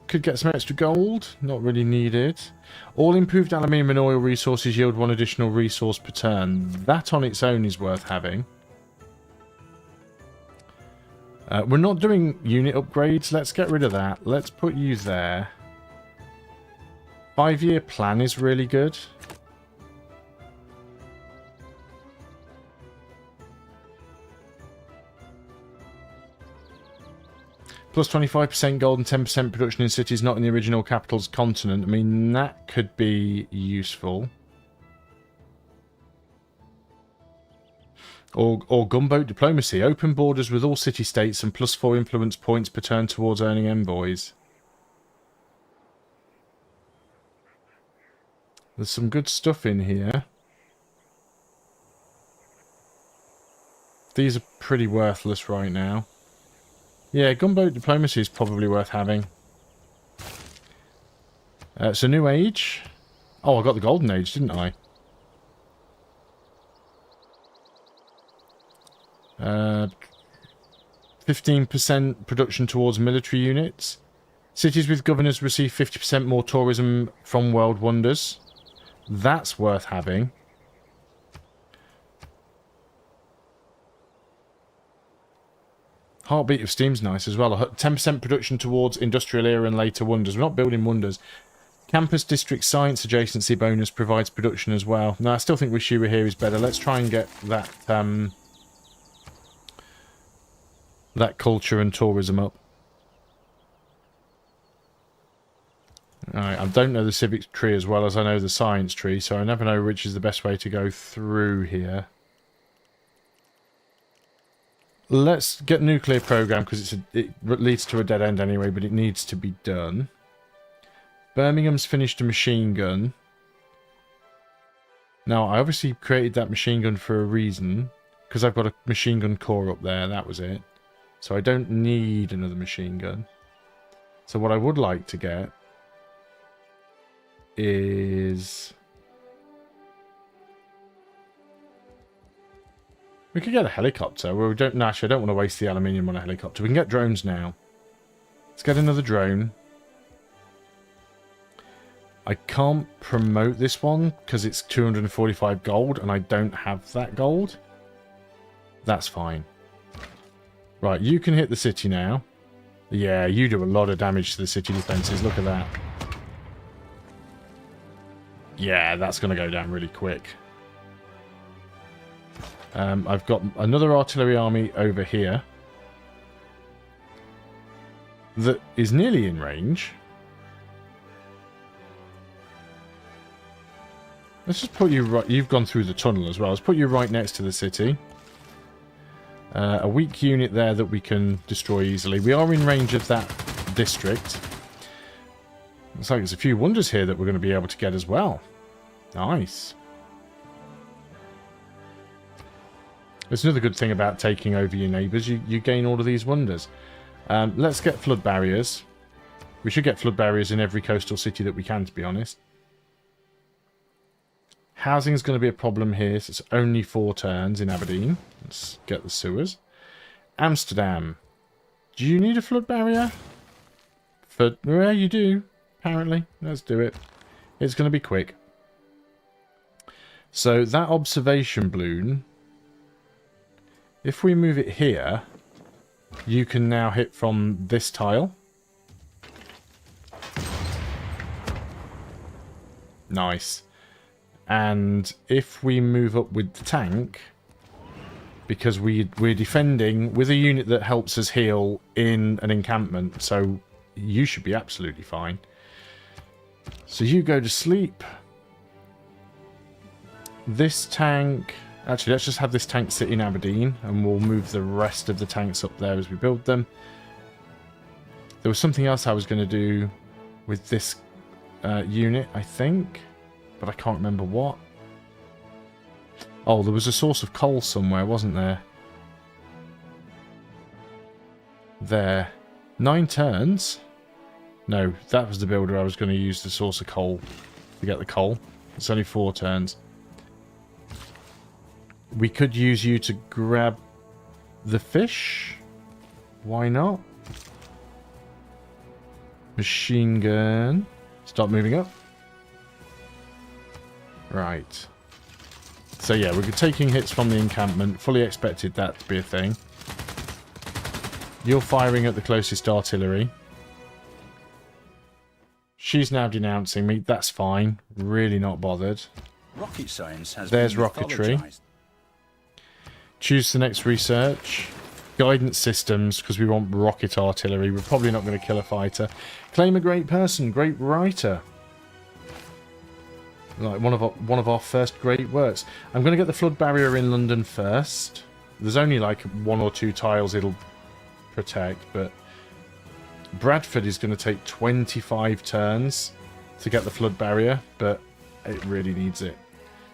Could get some extra gold, not really needed. All improved aluminium and oil resources yield 1 additional resource per turn. That on its own is worth having. We're not doing unit upgrades. Let's get rid of that. Let's put you there. 5-year plan is really good. Plus 25% gold and 10% production in cities not in the original capital's continent. I mean, that could be useful. Or gunboat diplomacy. Open borders with all city-states and plus 4 influence points per turn towards earning envoys. There's some good stuff in here. These are pretty worthless right now. Yeah, gunboat diplomacy is probably worth having. It's a new age. Oh, I got the golden age, didn't I? 15% production towards military units. Cities with governors receive 50% more tourism from world wonders. That's worth having. Heartbeat of Steam's nice as well. 10% production towards industrial era and later wonders. We're not building wonders. Campus District Science Adjacency bonus provides production as well. No, I still think Wishiwa here is better. Let's try and get that that culture and tourism up. Alright, I don't know the civics tree as well as I know the science tree, so I never know which is the best way to go through here. Let's get nuclear program because it leads to a dead end anyway, but it needs to be done. Birmingham's finished a machine gun. Now, I obviously created that machine gun for a reason, because I've got a machine gun core up there, that was it. So I don't need another machine gun. So what I would like to get is... we could get a helicopter. Well, we don't. No, actually, I don't want to waste the aluminium on a helicopter. We can get drones now. Let's get another drone. I can't promote this one because it's 245 gold, and I don't have that gold. That's fine. Right, you can hit the city now. Yeah, you do a lot of damage to the city defenses. Look at that. Yeah, that's going to go down really quick. I've got another artillery army over here. that is nearly in range. Let's just put you right... You've gone through the tunnel as well. Let's put you right next to the city. A weak unit there that we can destroy easily. We are in range of that district. Looks like there's a few wonders here that we're going to be able to get as well. Nice. That's another good thing about taking over your neighbours. You gain all of these wonders. Let's get flood barriers. We should get flood barriers in every coastal city that we can, to be honest. Housing is going to be a problem here, so it's only 4 turns in Aberdeen. Let's get the sewers. Amsterdam. Do you need a flood barrier? Yeah, you do, apparently. Let's do it. It's going to be quick. So that observation balloon, if we move it here, you can now hit from this tile. Nice. And if we move up with the tank, because we're defending with a unit that helps us heal in an encampment, so you should be absolutely fine. So you go to sleep. This tank... Actually, let's just have this tank sit in Aberdeen, and we'll move the rest of the tanks up there as we build them. There was something else I was going to do with this unit, I think, but I can't remember what. Oh, there was a source of coal somewhere, wasn't there? There. 9 turns? No, that was the builder I was going to use the source of coal to get the coal. It's only 4 turns. We could use you to grab the fish. Why not? Machine gun. Start moving up. Right. So yeah, we're taking hits from the encampment. Fully expected that to be a thing. You're firing at the closest artillery. She's now denouncing me. That's fine. Really not bothered. Rocket science has There's been rocketry. mythologized. Choose the next research. Guidance systems, because we want rocket artillery. We're probably not going to kill a fighter. Claim a great person, great writer. Like one of our first great works. I'm going to get the flood barrier in London first. There's only like 1 or 2 tiles it'll protect, but Bradford is going to take 25 turns to get the flood barrier, but it really needs it.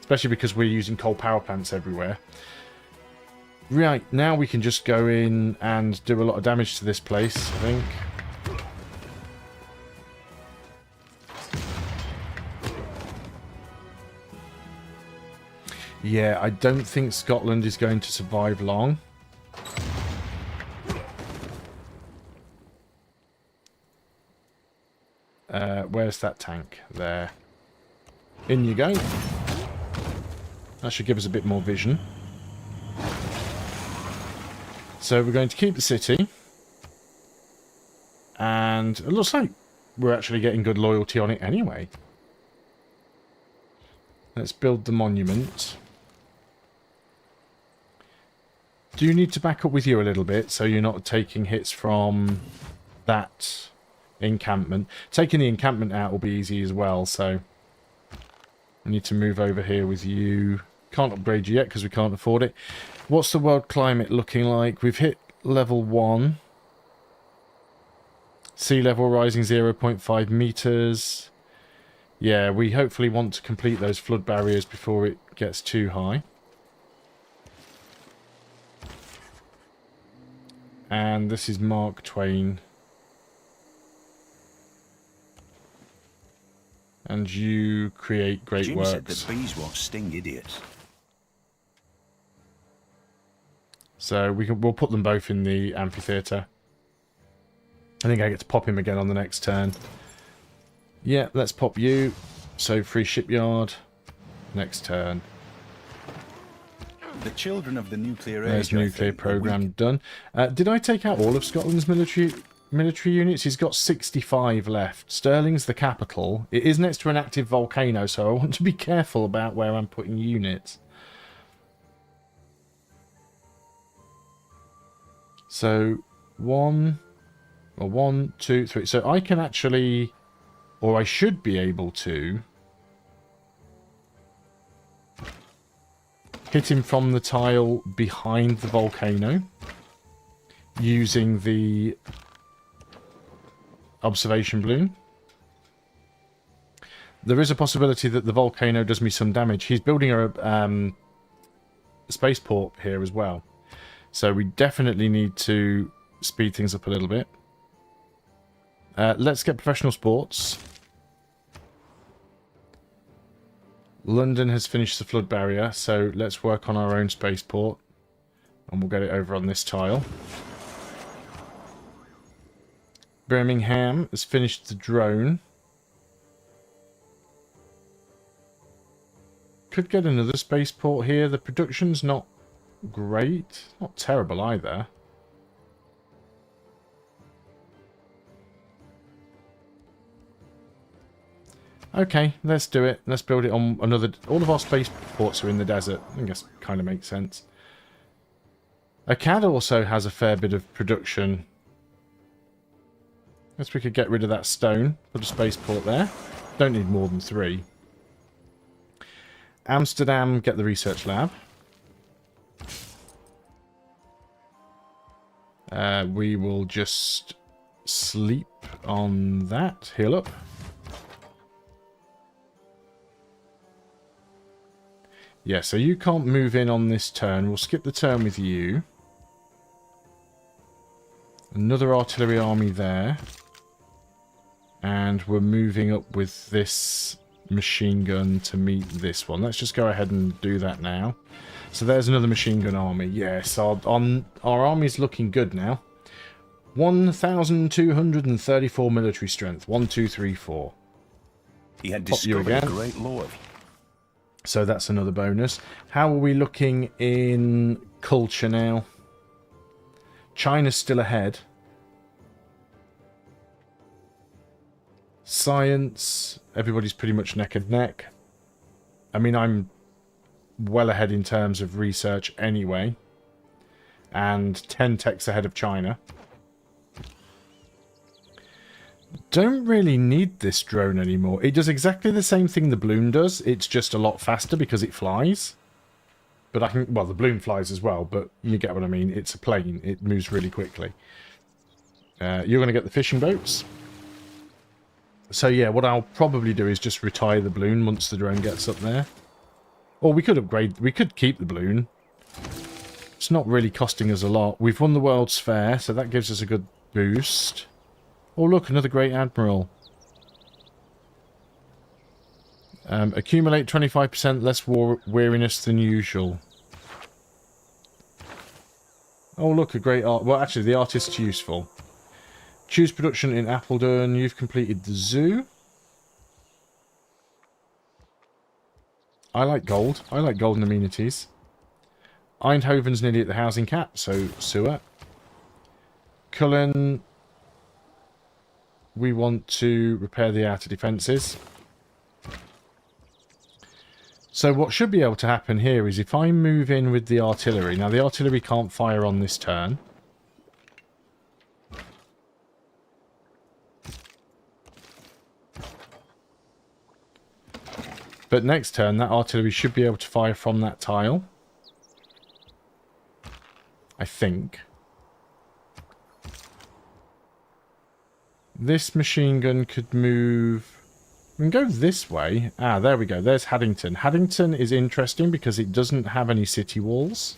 Especially because we're using coal power plants everywhere. Right, now we can just go in and do a lot of damage to this place, I think. Yeah, I don't think Scotland is going to survive long. Where's that tank? There. In you go. That should give us a bit more vision. So we're going to keep the city. And it looks like we're actually getting good loyalty on it anyway. Let's build the monument. Do you need to back up with you a little bit so you're not taking hits from that encampment? Taking the encampment out will be easy as well, so I need to move over here with you. Can't upgrade you yet because we can't afford it. What's the world climate looking like? We've hit level 1. Sea level rising 0.5 meters. Yeah, we hopefully want to complete those flood barriers before it gets too high. And this is Mark Twain. And you create great Jim works. said that bees won't sting idiots. So we'll put them both in the amphitheatre. I think I get to pop him again on the next turn. Yeah, let's pop you. So free shipyard. Next turn. The children of the nuclear age. There's nuclear program done. Did I take out all of Scotland's military units? He's got 65 left. Stirling's the capital. It is next to an active volcano, so I want to be careful about where I'm putting units. So 1, Well, 1, 2, 3. So I can actually, or I should be able to, hit him from the tile behind the volcano using the observation balloon. There is a possibility that the volcano does me some damage. He's building a spaceport here as well. So we definitely need to speed things up a little bit. Let's get professional sports. London has finished the flood barrier, so let's work on our own spaceport. And we'll get it over on this tile. Birmingham has finished the drone. Could get another spaceport here. The production's not great. Not terrible either. Okay, let's do it. Let's build it on another... All of our spaceports are in the desert. I guess kind of makes sense. Akkad also has a fair bit of production. Guess we could get rid of that stone. Put a spaceport there. Don't need more than 3. Amsterdam, get the research lab. We will just sleep on that. Heal up. Yeah, so you can't move in on this turn. We'll skip the turn with you. Another artillery army there. And we're moving up with this machine gun to meet this one. Let's just go ahead and do that now. So there's another machine gun army. Yes, our army's looking good now. 1,234 military strength. 1, 2, 3, 4. He had discovered a great lord. So that's another bonus. How are we looking in culture now? China's still ahead. Science, everybody's pretty much neck and neck. I mean, I'm well ahead in terms of research anyway. And 10 techs ahead of China. Don't really need this drone anymore. It does exactly the same thing the balloon does. It's just a lot faster because it flies. But I can... Well, the balloon flies as well, but you get what I mean. It's a plane. It moves really quickly. You're going to get the fishing boats. So yeah, what I'll probably do is just retire the balloon once the drone gets up there. Or we could upgrade... We could keep the balloon. It's not really costing us a lot. We've won the World's Fair, so that gives us a good boost. Oh look, another Great Admiral. Accumulate 25% less weariness than usual. Oh look, a great art... Well, actually, the artist's useful. Choose production in Appledon. You've completed the zoo. I like gold. I like golden amenities. Eindhoven's nearly at the housing cap, so sewer. Cullen... We want to repair the outer defences. So what should be able to happen here is if I move in with the artillery... Now, the artillery can't fire on this turn. But next turn, that artillery should be able to fire from that tile. I think. This machine gun could move... We can go this way. Ah, there we go. There's Haddington. Haddington is interesting because it doesn't have any city walls.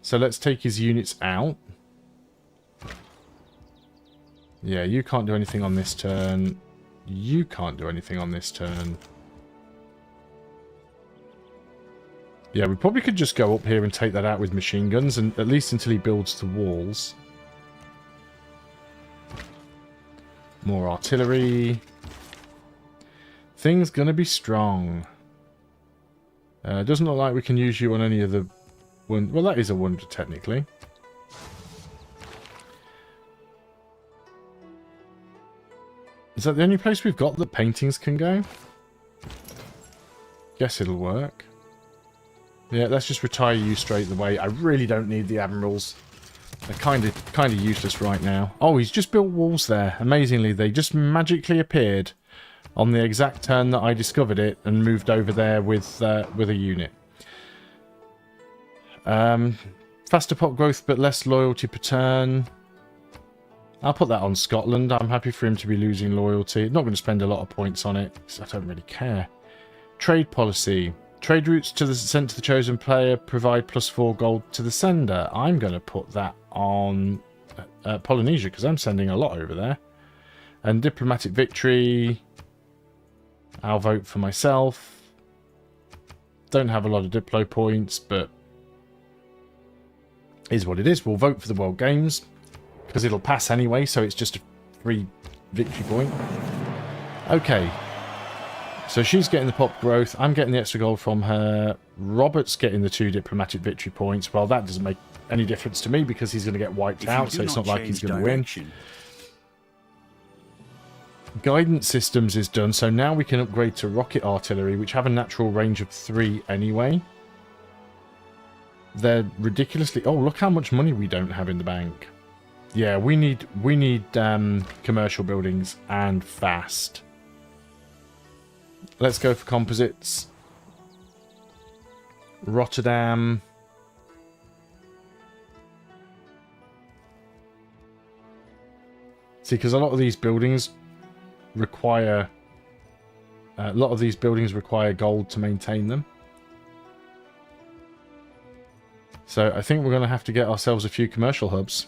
So let's take his units out. Yeah, you can't do anything on this turn. You can't do anything on this turn. Yeah, we probably could just go up here and take that out with machine guns, and at least until he builds the walls. More artillery. Thing's gonna be strong. Doesn't look like we can use you on any of the... Well, that is a wonder, technically. Is that the only place we've got that paintings can go? Guess it'll work. Yeah, let's just retire you straight away. I really don't need the admirals. They're kind of useless right now. Oh, he's just built walls there. Amazingly, they just magically appeared on the exact turn that I discovered it and moved over there with a unit. Faster pop growth but less loyalty per turn. I'll put that on Scotland. I'm happy for him to be losing loyalty. Not going to spend a lot of points on it because I don't really care. Trade policy. Trade routes sent to the chosen player provide +4 gold to the sender. I'm going to put that on Polynesia because I'm sending a lot over there. And diplomatic victory. I'll vote for myself. Don't have a lot of Diplo points, but is what it is. We'll vote for the World Games because it'll pass anyway, so it's just a free victory point. Okay. So she's getting the pop growth. I'm getting the extra gold from her. Robert's getting the 2 diplomatic victory points. Well, that doesn't make any difference to me because he's going to get wiped out, so it's not like he's going to win. Guidance systems is done, so now we can upgrade to rocket artillery, which have a natural range of 3 anyway. They're ridiculously... Oh, look how much money we don't have in the bank. Yeah, we need commercial buildings and fast. Let's go for composites. Rotterdam. See, because a lot of these buildings require gold to maintain them. So I think we're going to have to get ourselves a few commercial hubs.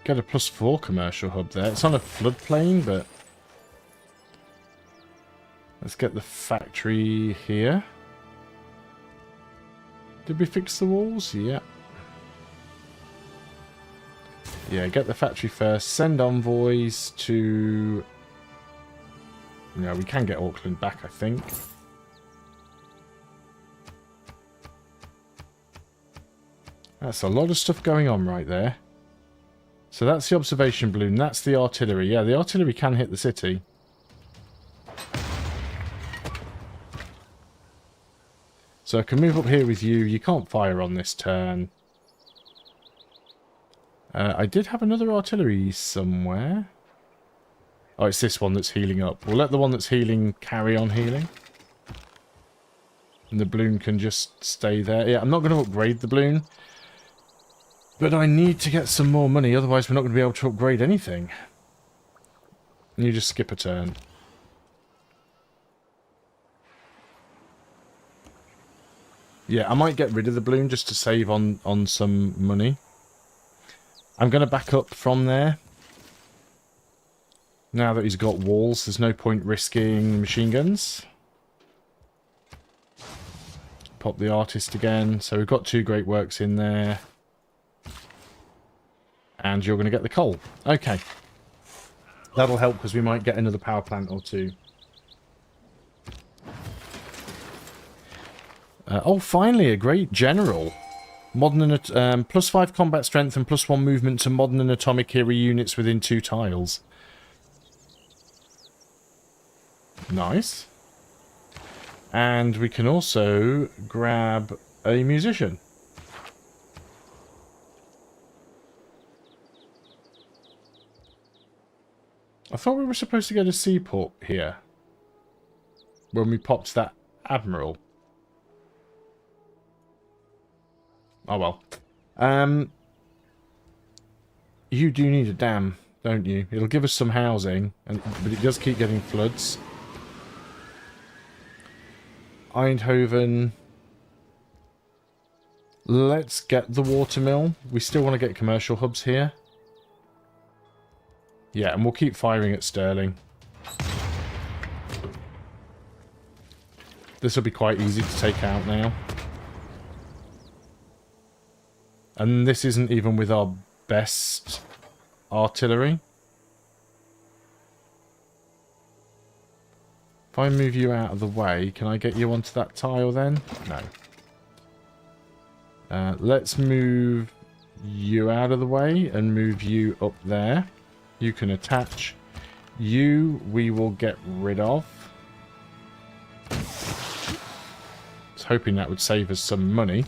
Get a +4 commercial hub there. It's on a floodplain, but let's get the factory here. Did we fix the walls? Yeah. Yeah, get the factory first. Send envoys to... No, we can get Auckland back, I think. That's a lot of stuff going on right there. So that's the observation balloon. That's the artillery. Yeah, the artillery can hit the city. So I can move up here with you. You can't fire on this turn. I did have another artillery somewhere. Oh, it's this one that's healing up. We'll let the one that's healing carry on healing. And the balloon can just stay there. Yeah, I'm not going to upgrade the balloon. But I need to get some more money, otherwise we're not going to be able to upgrade anything. And you just skip a turn. Yeah, I might get rid of the balloon just to save on some money. I'm going to back up from there. Now that he's got walls, there's no point risking machine guns. Pop the artist again. So we've got 2 great works in there. And you're going to get the coal. Okay. That'll help because we might get another power plant or 2. Oh, finally, a great general. Modern and +5 combat strength and +1 movement to modern and atomic era units within 2 tiles. Nice. And we can also grab a musician. I thought we were supposed to get a seaport here when we popped that admiral. Oh well. You do need a dam, don't you? It'll give us some housing, but it does keep getting floods. Eindhoven. Let's get the watermill. We still want to get commercial hubs here. Yeah, and we'll keep firing at Stirling. This will be quite easy to take out now. And this isn't even with our best artillery. If I move you out of the way, can I get you onto that tile then? No. Let's move you out of the way and move you up there. You can attach. You, we will get rid of. hoping that would save us some money.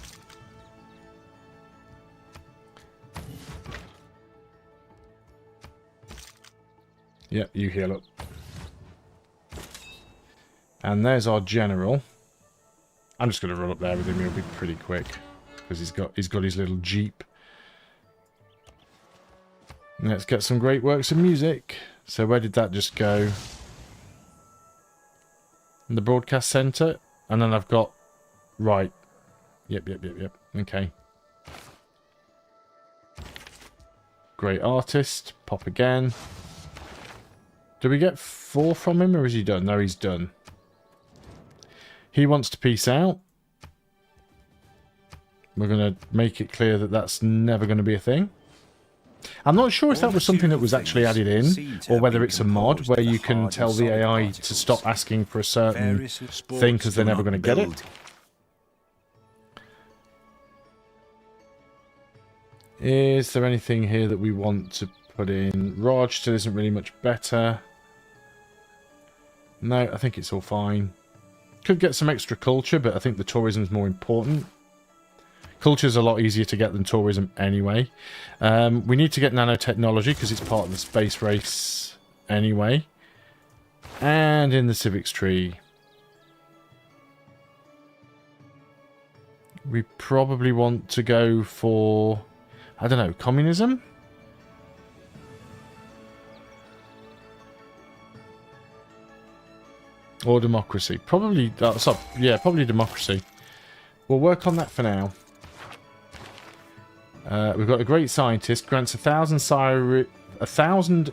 Yep, you heal up. And there's our general. I'm just going to run up there with him. He'll be pretty quick because he's got his little jeep. Let's get some great works of music. So where did that just go? In the broadcast center, and then I've got right. Yep. Okay. Great artist. Pop again. Do we get 4 from him, or is he done? No, he's done. He wants to peace out. We're going to make it clear that that's never going to be a thing. I'm not sure if that was something that was actually added in, or whether it's a mod where you can tell the AI to stop asking for a certain thing because they're never going to get it. Is there anything here that we want to put in? Raj still isn't really much better. No, I think it's all fine. Could get some extra culture, but I think the tourism is more important. Culture is a lot easier to get than tourism anyway. We need to get nanotechnology because it's part of the space race anyway. And in the civics tree, we probably want to go for, I don't know, communism? Or democracy. Probably, probably democracy. We'll work on that for now. We've got a great scientist, grants 1,000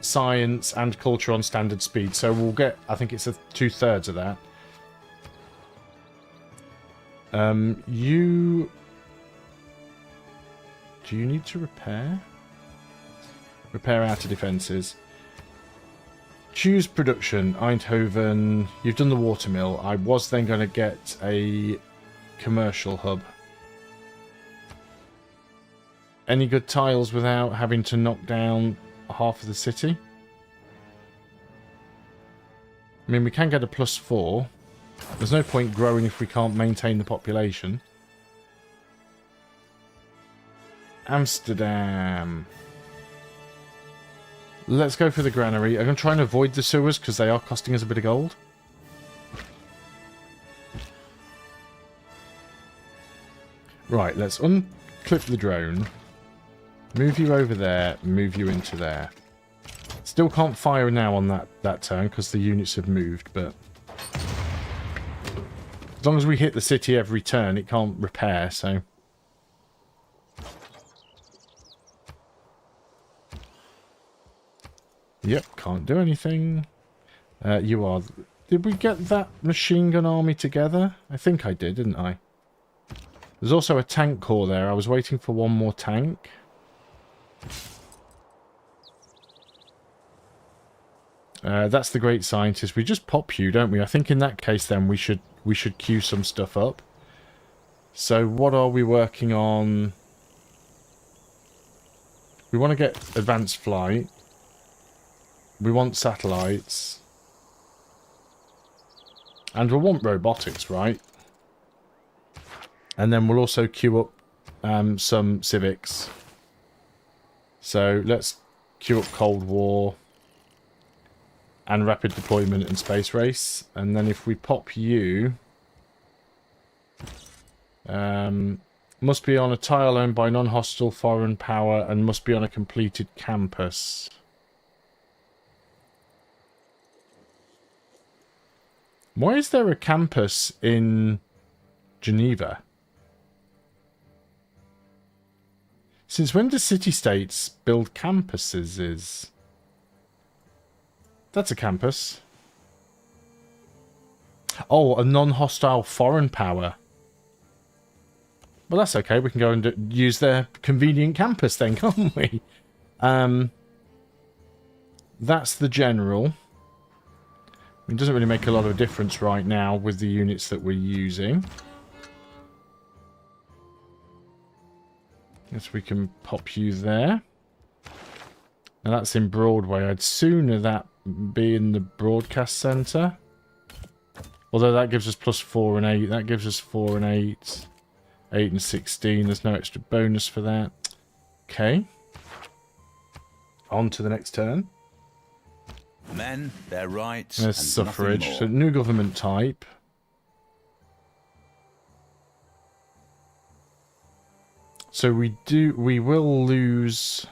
science and culture on standard speed. So we'll get, I think it's 2/3 of that. Do you need to repair? Repair outer defences. Choose production, Eindhoven. You've done the watermill. I was then going to get a commercial hub. Any good tiles without having to knock down half of the city? I mean, we can get a +4. There's no point growing if we can't maintain the population. Amsterdam. Let's go for the granary. I'm going to try and avoid the sewers because they are costing us a bit of gold. Right, let's unclip the drone. Move you over there, move you into there. Still can't fire now on that turn because the units have moved, but as long as we hit the city every turn, it can't repair, so... Yep, can't do anything. You are... Did we get that machine gun army together? I think I did, didn't I? There's also a tank corps there. I was waiting for one more tank. That's the great scientist. We just pop you, don't we? I think in that case then we should queue some stuff up. So what are we working on? We want to get advanced flight. We want satellites. And we'll want robotics, right? And then we'll also queue up some civics. So let's queue up Cold War and rapid deployment and space race. And then if we pop you, must be on a tile owned by non-hostile foreign power and must be on a completed campus. Why is there a campus in Geneva? Since when do city-states build campuses? That's a campus. Oh, a non-hostile foreign power. Well, that's okay. We can go and use their convenient campus then, can't we? That's the general. It doesn't really make a lot of difference right now with the units that we're using. Guess we can pop you there. Now that's in Broadway. I'd sooner that be in the broadcast centre. Although that gives us plus 4 and 8. That gives us 4 and 8. 8 and 16. There's no extra bonus for that. Okay. On to the next turn. Men, their rights. There's and suffrage. So new government type. So we will lose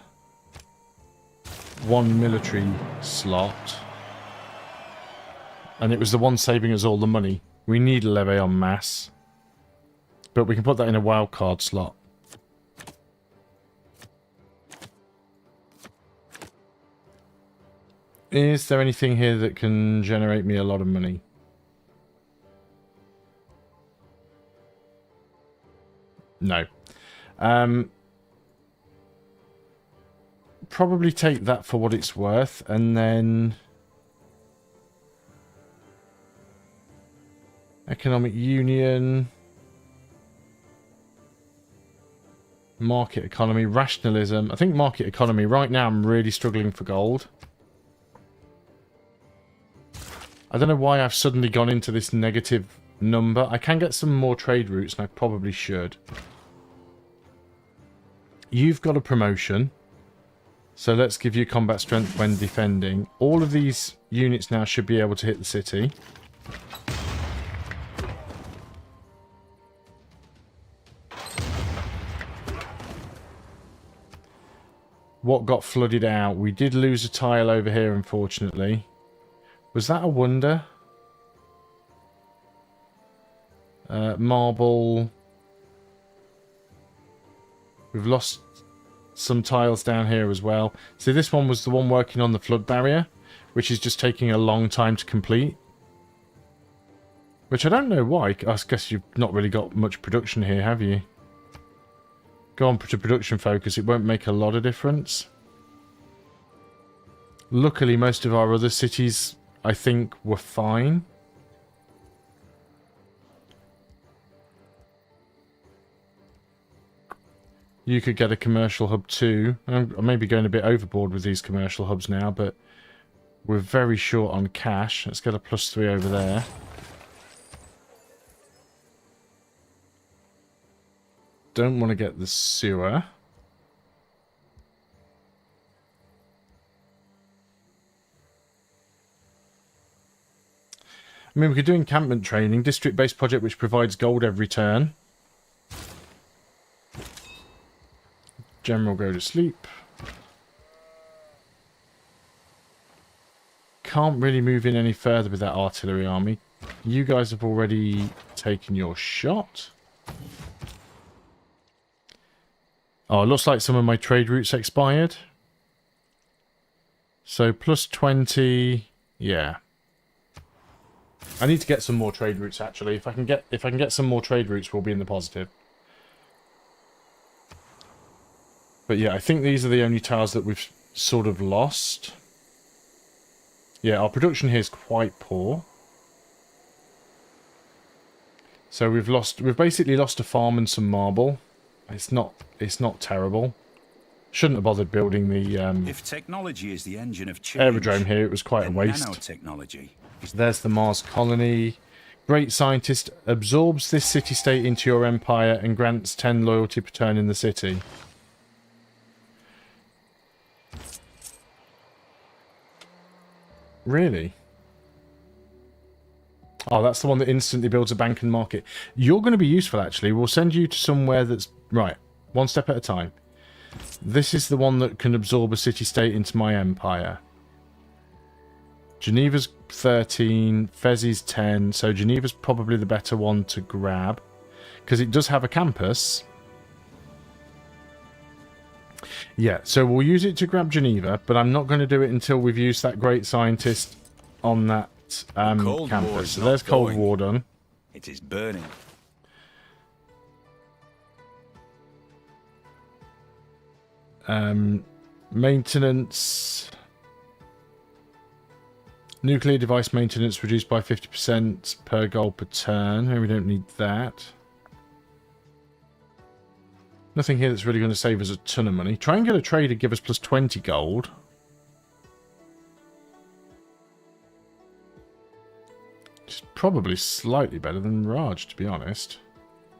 1 military slot. And it was the one saving us all the money. We need a levy en masse. But we can put that in a wildcard slot. Is there anything here that can generate me a lot of money? No. Probably take that for what it's worth, and then economic union, market economy, rationalism. I think market economy. Right now I'm really struggling for gold. I don't know why I've suddenly gone into this negative number. I can get some more trade routes, and I probably should. You've got a promotion. So let's give you combat strength when defending. All of these units now should be able to hit the city. What got flooded out? We did lose a tile over here, unfortunately. Was that a wonder? Marble. We've lost some tiles down here as well. See, this one was the one working on the flood barrier, which is just taking a long time to complete. Which I don't know why. I guess you've not really got much production here, have you? Go on to production focus. It won't make a lot of difference. Luckily, most of our other cities, I think, were fine. You could get a commercial hub too. I may be going a bit overboard with these commercial hubs now, but we're very short on cash. Let's get a +3 over there. Don't want to get the sewer. I mean, we could do encampment training. District-based project which provides gold every turn. General go to sleep. Can't really move in any further with that artillery army. You guys have already taken your shot. Oh, it looks like some of my trade routes expired. So +20, yeah. I need to get some more trade routes actually. If I can get some more trade routes, we'll be in the positive. But yeah, I think these are the only tiles that we've sort of lost. Yeah, our production here is quite poor. So we've basically lost a farm and some marble. It's not terrible. Shouldn't have bothered building the if technology is the engine of change, aerodrome here. It was quite a waste. Nanotechnology. There's the Mars colony. Great scientist absorbs this city-state into your empire and grants 10 loyalty per turn in the city. Really? Oh, that's the one that instantly builds a bank and market. You're going to be useful, actually. We'll send you to somewhere that's... Right, one step at a time. This is the one that can absorb a city-state into my empire. Geneva's 13, Fez's 10, so Geneva's probably the better one to grab. Because it does have a campus. Yeah, so we'll use it to grab Geneva, but I'm not going to do it until we've used that great scientist on that campus. So there's Cold War done. It is burning. Maintenance. Nuclear device maintenance reduced by 50% per gold per turn. We don't need that. Nothing here that's really going to save us a ton of money. Try and get a trader, give us +20 gold. Which is probably slightly better than Raj, to be honest.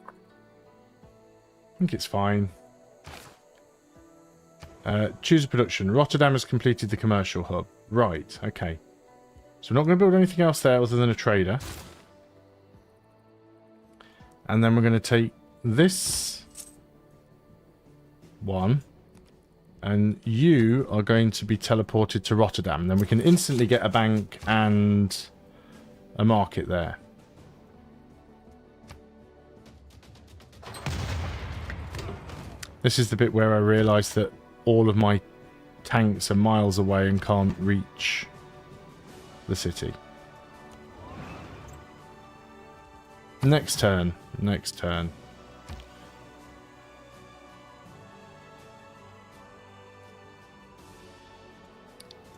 I think it's fine. Choose a production. Rotterdam has completed the commercial hub. Right, okay. So we're not going to build anything else there other than a trader. And then we're going to take this one. And you are going to be teleported to Rotterdam. Then we can instantly get a bank and a market there. This is the bit where I realised that all of my tanks are miles away and can't reach the city. Next turn. Next turn.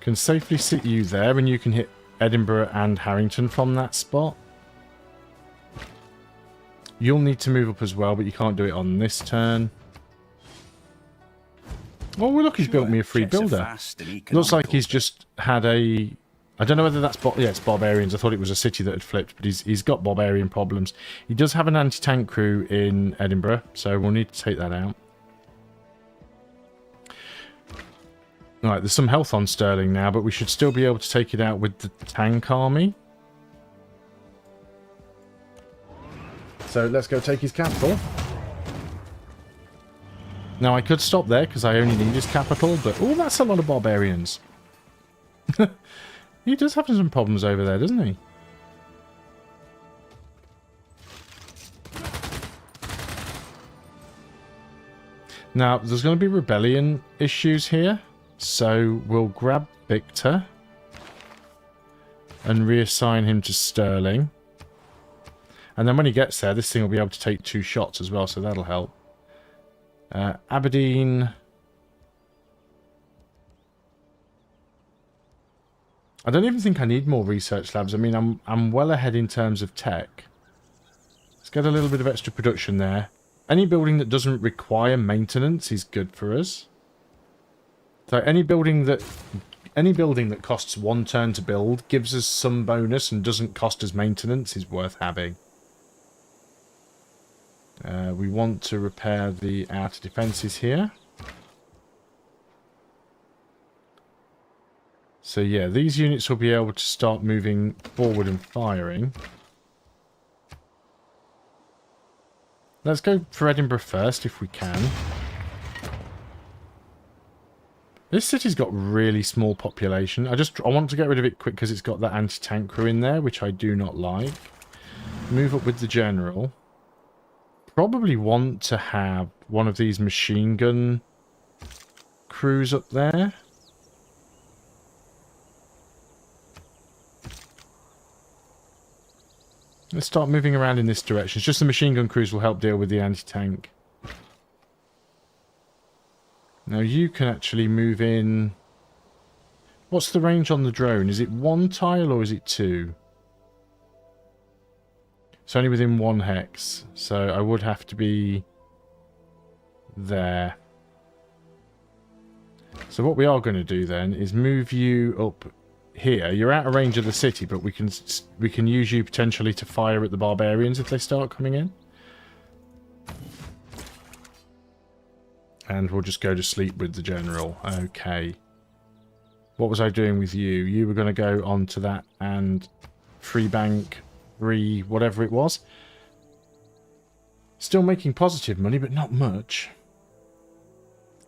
Can safely sit you there, and you can hit Edinburgh and Harrington from that spot. You'll need to move up as well, but you can't do it on this turn. Oh, well, look, he's built me a free builder. Looks like he's just had a... I don't know whether that's... Yeah, it's barbarians. I thought it was a city that had flipped, but he's got barbarian problems. He does have an anti-tank crew in Edinburgh, so we'll need to take that out. Right, there's some health on Stirling now, but we should still be able to take it out with the tank army. So let's go take his capital. Now, I could stop there because I only need his capital, but... Oh, that's a lot of barbarians. He does have some problems over there, doesn't he? Now, there's going to be rebellion issues here. So we'll grab Victor and reassign him to Stirling. And then when he gets there, this thing will be able to take 2 shots as well, so that'll help. Aberdeen. I don't even think I need more research labs. I mean, I'm well ahead in terms of tech. Let's get a little bit of extra production there. Any building that doesn't require maintenance is good for us. So any building that costs 1 turn to build, gives us some bonus and doesn't cost us maintenance is worth having. We want to repair the outer defences here. So yeah, these units will be able to start moving forward and firing. Let's go for Edinburgh first if we can. This city's got really small population. I want to get rid of it quick because it's got that anti-tank crew in there, which I do not like. Move up with the general. Probably want to have one of these machine gun crews up there. Let's start moving around in this direction. It's just the machine gun crews will help deal with the anti-tank. Now you can actually move in... What's the range on the drone? Is it 1 tile or is it 2? It's only within 1 hex. So I would have to be there. So what we are going to do then is move you up here. You're out of range of the city, but we can use you potentially to fire at the barbarians if they start coming in. And we'll just go to sleep with the general. Okay. What was I doing with you? You were going to go on to that and free bank, free whatever it was. Still making positive money, but not much.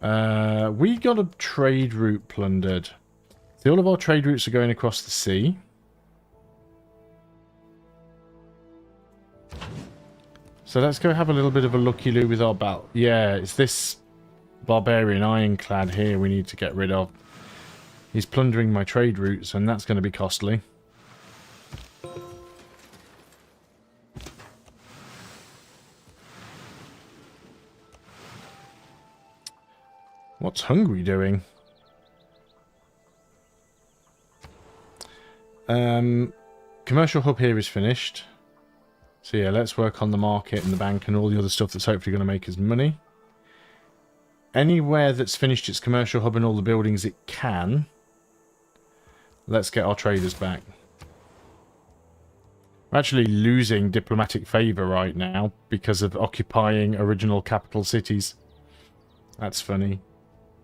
We got a trade route plundered. See, all of our trade routes are going across the sea. So let's go have a little bit of a looky-loo with our battle. Yeah, it's this barbarian ironclad here we need to get rid of. He's plundering my trade routes, and that's going to be costly. What's Hungary doing? Commercial hub here is finished. So yeah, let's work on the market and the bank and all the other stuff that's hopefully going to make us money. Anywhere that's finished its commercial hub and all the buildings it can, let's get our traders back. We're actually losing diplomatic favour right now because of occupying original capital cities. That's funny.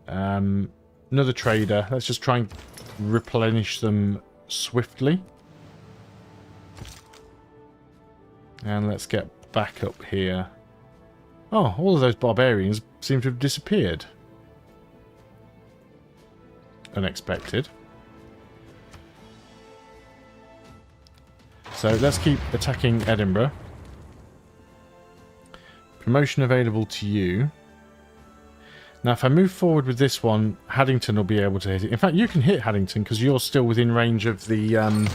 Another trader. Let's just try and replenish them swiftly. And let's get back up here. Oh, all of those barbarians seem to have disappeared. Unexpected. So let's keep attacking Edinburgh. Promotion available to you. Now if I move forward with this one, Haddington will be able to hit it. In fact, you can hit Haddington because you're still within range of the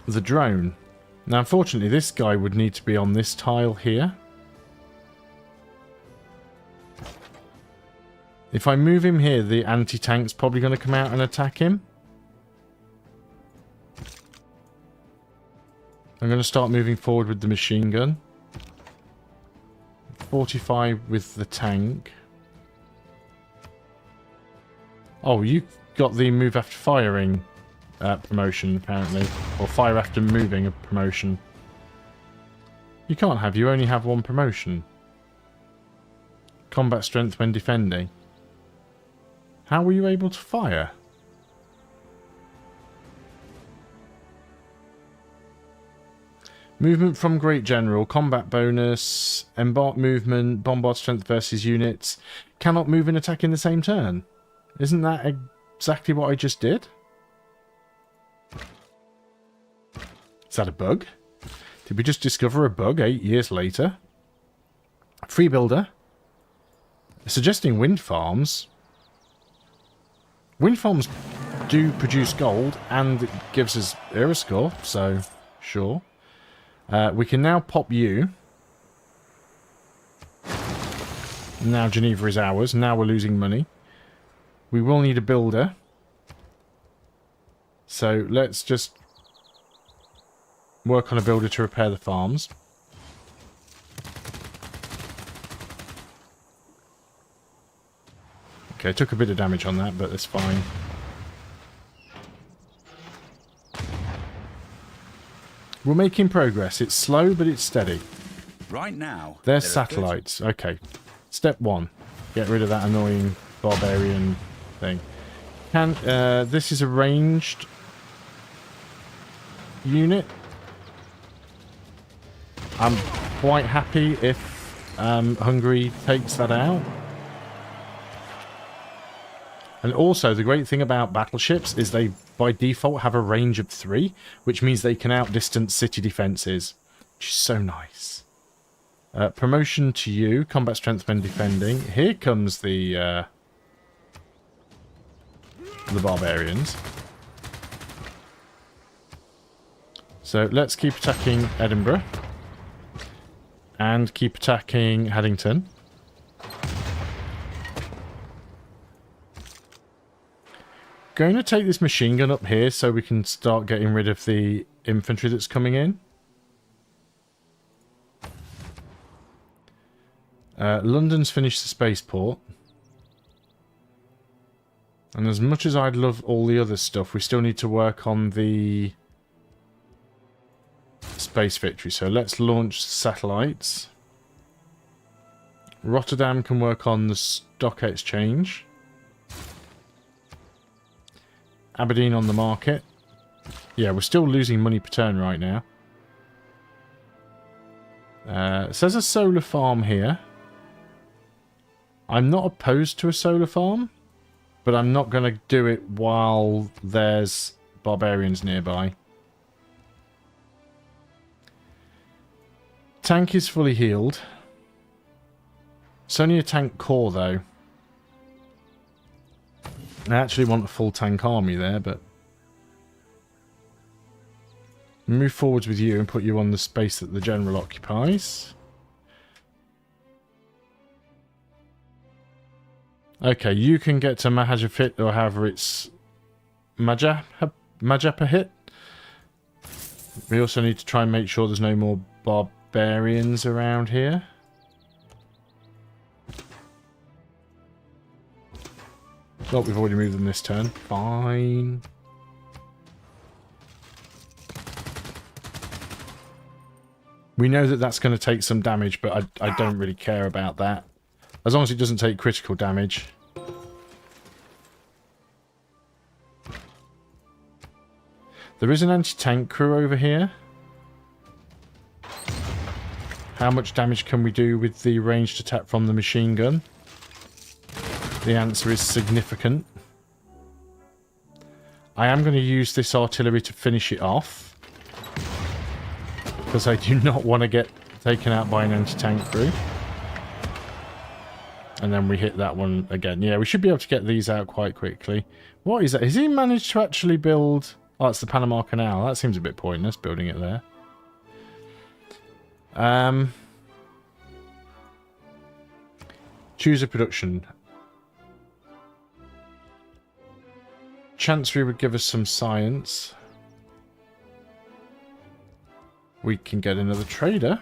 drone. Now unfortunately this guy would need to be on this tile here. If I move him here, the anti-tank's probably going to come out and attack him. I'm going to start moving forward with the machine gun. 45 with the tank. Oh, you got the move after firing promotion, apparently. Or fire after moving a promotion. You can't have, you only have one promotion. Combat strength when defending. How were you able to fire? Movement from Great General, combat bonus, embark movement, bombard strength versus units. Cannot move and attack in the same turn. Isn't that exactly what I just did? Is that a bug? Did we just discover a bug 8 years later? Free builder. Suggesting wind farms. Wind farms do produce gold and it gives us era score, so sure. We can now pop you. Now Geneva is ours. Now we're losing money. We will need a builder. So let's just work on a builder to repair the farms. Okay, took a bit of damage on that, but that's fine. We're making progress. It's slow, but it's steady. Right now, There's satellites. Okay. Step 1. Get rid of that annoying barbarian thing. This is a ranged unit. I'm quite happy if Hungary takes that out. And also, the great thing about battleships is they, by default, have a range of 3, which means they can outdistance city defences, which is so nice. Promotion to you, combat strength when defending. Here comes the barbarians. So let's keep attacking Edinburgh. And keep attacking Haddington. Going to take this machine gun up here so we can start getting rid of the infantry that's coming in. London's finished the spaceport. And as much as I'd love all the other stuff, we still need to work on the space victory. So let's launch satellites. Rotterdam can work on the stock exchange. Aberdeen on the market. Yeah, we're still losing money per turn right now. It says a solar farm here. I'm not opposed to a solar farm, but I'm not going to do it while there's barbarians nearby. Tank is fully healed. It's only a tank core, though. I actually want a full tank army there, but... Move forwards with you and put you on the space that the general occupies. Okay, you can get to Mahajapahit, or however it's... Majapahit? We also need to try and make sure there's no more barbarians around here. Oh, we've already moved them this turn. Fine. We know that that's going to take some damage, but I don't really care about that. As long as it doesn't take critical damage. There is an anti-tank crew over here. How much damage can we do with the ranged attack from the machine gun? The answer is significant. I am going to use this artillery to finish it off, because I do not want to get taken out by an anti-tank crew. And then we hit that one again. Yeah, we should be able to get these out quite quickly. What is that? Has he managed to actually build... Oh, it's the Panama Canal. That seems a bit pointless, building it there. Choose a production. Chancery would give us some science. We can get another trader.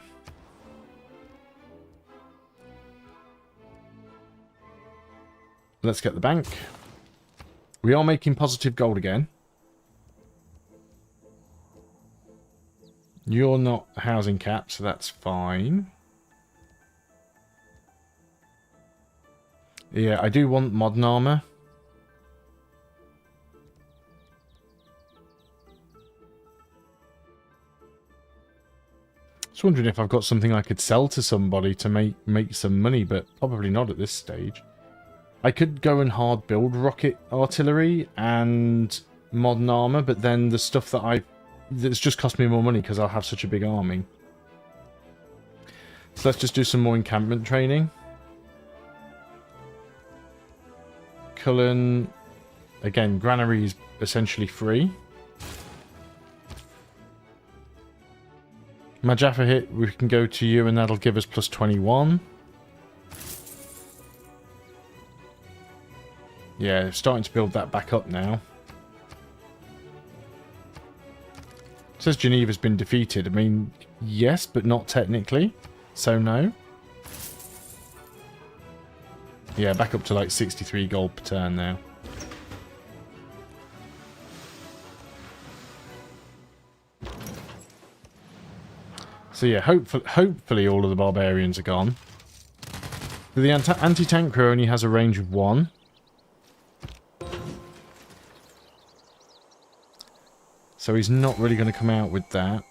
Let's get the bank. We are making positive gold again. You're not housing capped, so that's fine. Yeah, I do want modern armor. I was wondering if I've got something I could sell to somebody to make some money, but probably not at this stage. I could go and hard build rocket artillery and modern armor, but then the stuff that that's just cost me more money because I'll have such a big army. So let's just do some more encampment training. Cullen, again, granary is essentially free. My Jaffa hit, we can go to you and that'll give us plus 21. Yeah, starting to build that back up now. It says Geneva's been defeated. I mean, yes, but not technically. So no. Yeah, back up to like 63 gold per turn now. So yeah, hopefully all of the barbarians are gone. The anti-tank crew only has a range of 1. So he's not really going to come out with that.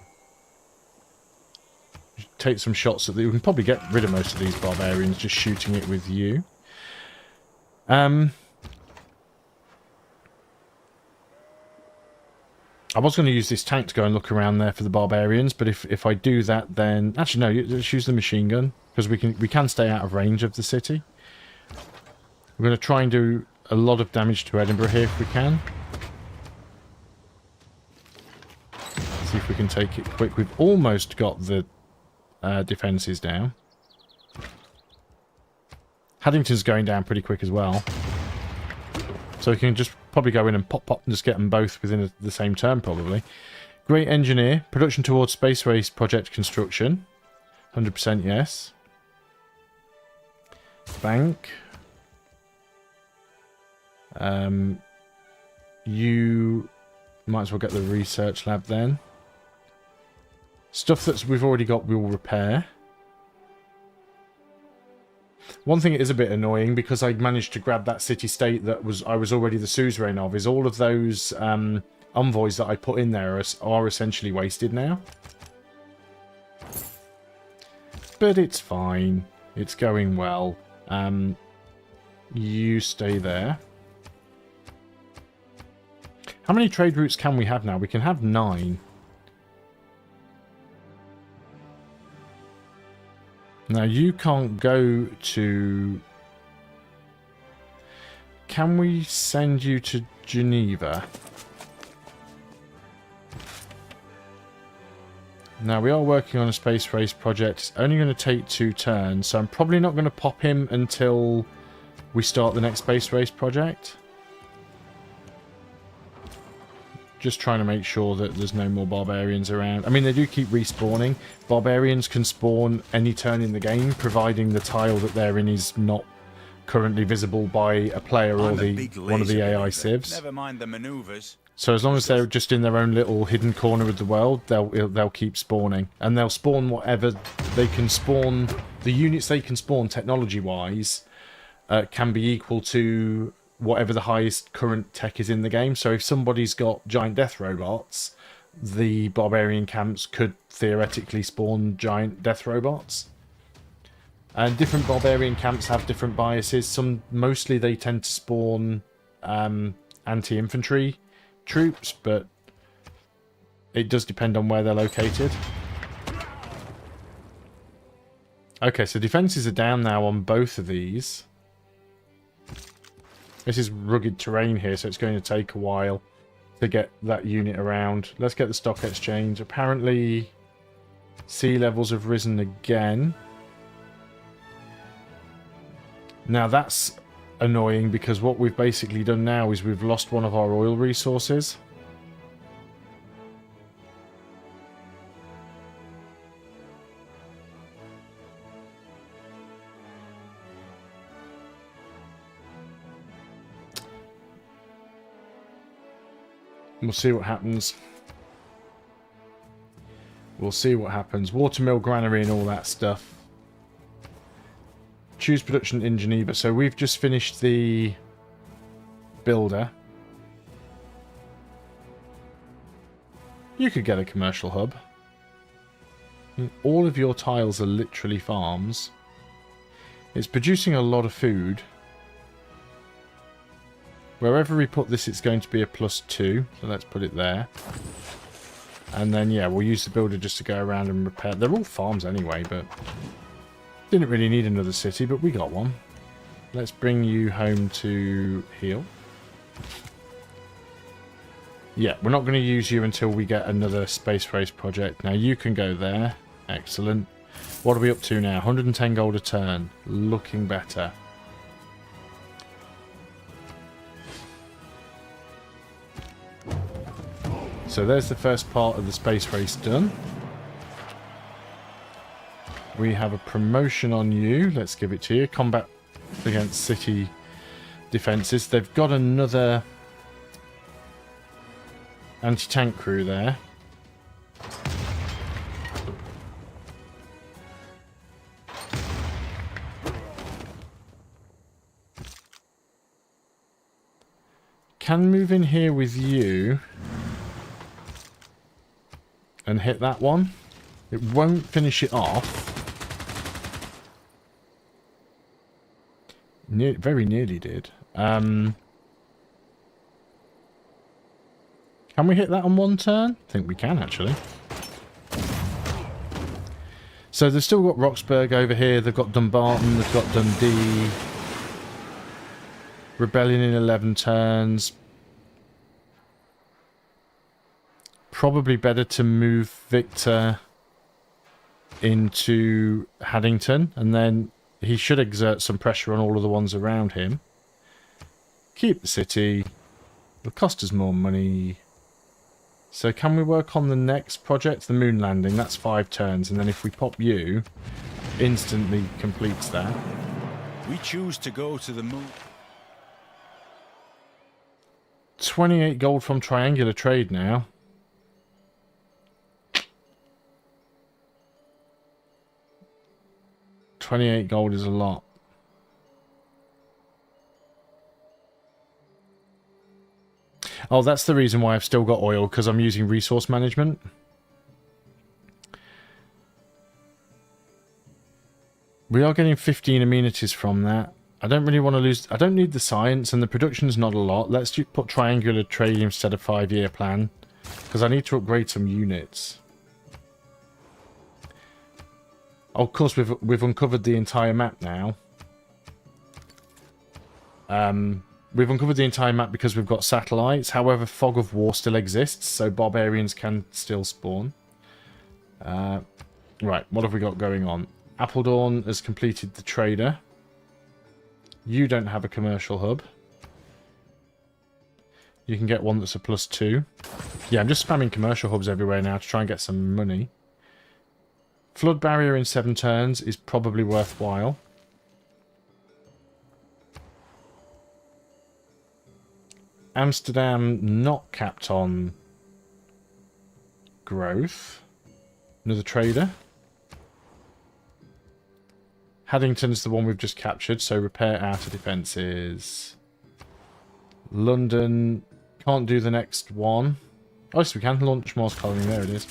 Take some shots at the... We can probably get rid of most of these barbarians just shooting it with you. I was going to use this tank to go and look around there for the barbarians, but if I do that, then... Actually, no, let's use the machine gun, because we can stay out of range of the city. We're going to try and do a lot of damage to Edinburgh here if we can. See if we can take it quick. We've almost got the defences down. Haddington's going down pretty quick as well. So we can just probably go in and pop and just get them both within the same turn probably. Great engineer. Production towards space race project construction. 100% yes. Bank. You might as well get the research lab then. Stuff that we've already got we'll repair. One thing that is a bit annoying, because I managed to grab that city-state that I was already the suzerain of, is all of those envoys that I put in there are essentially wasted now. But it's fine. It's going well. You stay there. How many trade routes can we have now? We can have 9. Now, you can't go to... Can we send you to Geneva? Now, we are working on a space race project. It's only going to take 2 turns, so I'm probably not going to pop him until we start the next space race project. Just trying to make sure that there's no more barbarians around. I mean, they do keep respawning. Barbarians can spawn any turn in the game, providing the tile that they're in is not currently visible by a player or one of the AI civs. Never mind the maneuvers. So as long as they're just in their own little hidden corner of the world, they'll keep spawning. And they'll spawn whatever they can spawn. The units they can spawn technology-wise can be equal to whatever the highest current tech is in the game. So if somebody's got giant death robots, the barbarian camps could theoretically spawn giant death robots. And different barbarian camps have different biases. Mostly they tend to spawn anti-infantry troops, but it does depend on where they're located. Okay, so defenses are down now on both of these. This is rugged terrain here, so it's going to take a while to get that unit around. Let's get the stock exchange. Apparently, sea levels have risen again. Now that's annoying because what we've basically done now is we've lost one of our oil resources. We'll see what happens. We'll see what happens. Watermill, granary and all that stuff. Choose production in Geneva. So we've just finished the builder. You could get a commercial hub. All of your tiles are literally farms. It's producing a lot of food. Wherever we put this, it's going to be a +2. So let's put it there. And then, yeah, we'll use the builder just to go around and repair. They're all farms anyway, but didn't really need another city, but we got one. Let's bring you home to heal. Yeah, we're not going to use you until we get another space race project. Now, you can go there. Excellent. What are we up to now? 110 gold a turn. Looking better. So there's the first part of the space race done. We have a promotion on you. Let's give it to you. Combat against city defences. They've got another anti-tank crew there. Can move in here with you and hit that one. It won't finish it off. Very nearly did. Can we hit that on one turn? I think we can, actually. So they've still got Roxburgh over here. They've got Dumbarton. They've got Dundee. Rebellion in 11 turns. Probably better to move Victor into Haddington, and then he should exert some pressure on all of the ones around him. Keep the city. It'll cost us more money. So can we work on the next project? The moon landing. That's 5 turns, and then if we pop you, instantly completes that. We choose to go to the moon. 28 gold from triangular trade now. $28 gold is a lot. Oh, that's the reason why I've still got oil, because I'm using resource management. We are getting 15 amenities from that. I don't really want to lose... I don't need the science, and the production's not a lot. Let's just put triangular trade instead of 5-year plan, because I need to upgrade some units. Oh, of course, we've uncovered the entire map now. We've uncovered the entire map because we've got satellites. However, Fog of War still exists, so barbarians can still spawn. Right, what have we got going on? Appledorn has completed the trader. You don't have a commercial hub. You can get one that's a +2. Yeah, I'm just spamming commercial hubs everywhere now to try and get some money. Flood barrier in 7 turns is probably worthwhile. Amsterdam not capped on growth. Another trader. Haddington's the one we've just captured, so repair outer defences. London can't do the next one. Oh, yes, we can. Launch Mars Colony. There it is.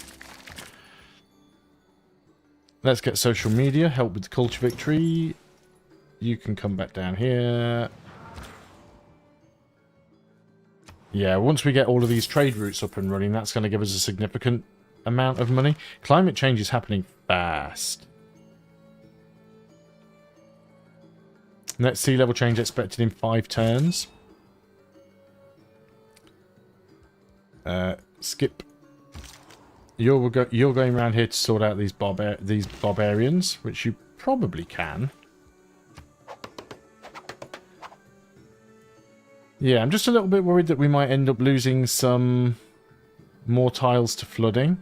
Let's get social media. Help with the culture victory. You can come back down here. Yeah, once we get all of these trade routes up and running, that's going to give us a significant amount of money. Climate change is happening fast. Net sea level change expected in 5 turns. Skip. You're going around here to sort out these barbarians, which you probably can. Yeah, I'm just a little bit worried that we might end up losing some more tiles to flooding.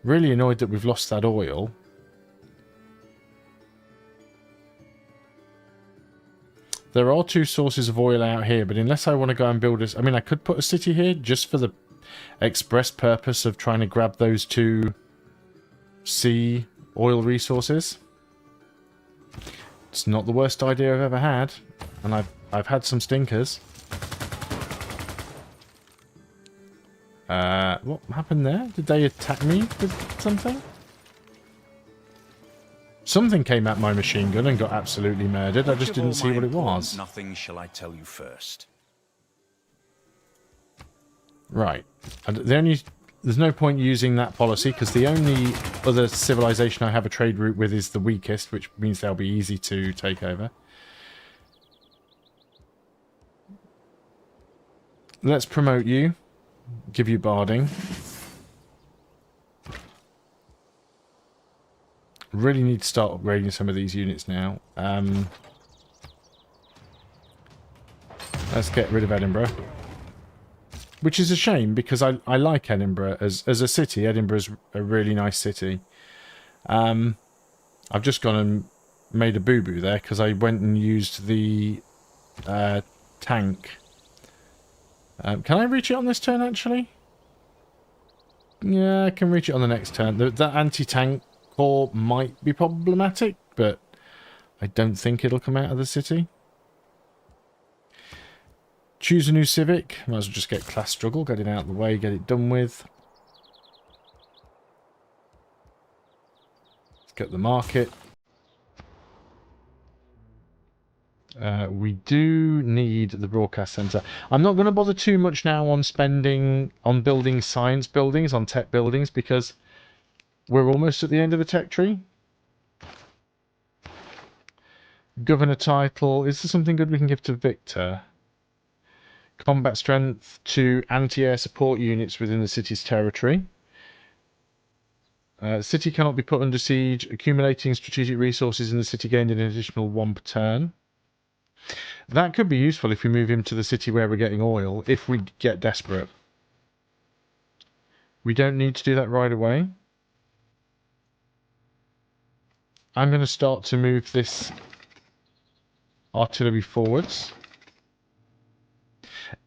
Really annoyed that we've lost that oil. There are 2 sources of oil out here, but unless I want to go and build a... I mean, I could put a city here just for the express purpose of trying to grab those 2 sea oil resources. It's not the worst idea I've ever had, and I've had some stinkers. What happened there? Did they attack me with something? Something came at my machine gun and got absolutely murdered. I just didn't see what it was. Nothing shall I tell you first. Right. And there's no point using that policy because the only other civilization I have a trade route with is the weakest, which means they'll be easy to take over. Let's promote you. Give you barding. Really need to start upgrading some of these units now. Let's get rid of Edinburgh. Which is a shame, because I like Edinburgh. As a city, Edinburgh's a really nice city. I've just gone and made a boo-boo there, because I went and used the tank. Can I reach it on this turn, actually? Yeah, I can reach it on the next turn. That anti-tank core might be problematic, but I don't think it'll come out of the city. Choose a new civic. Might as well just get class struggle, get it out of the way, get it done with. Let's get the market. We do need the broadcast centre. I'm not going to bother too much now on spending on building science buildings, on tech buildings, because we're almost at the end of the tech tree. Governor title. Is there something good we can give to Victor? Combat strength to anti-air support units within the city's territory. City cannot be put under siege. Accumulating strategic resources in the city gained an additional 1 per turn. That could be useful if we move him to the city where we're getting oil, if we get desperate. We don't need to do that right away. I'm going to start to move this artillery forwards.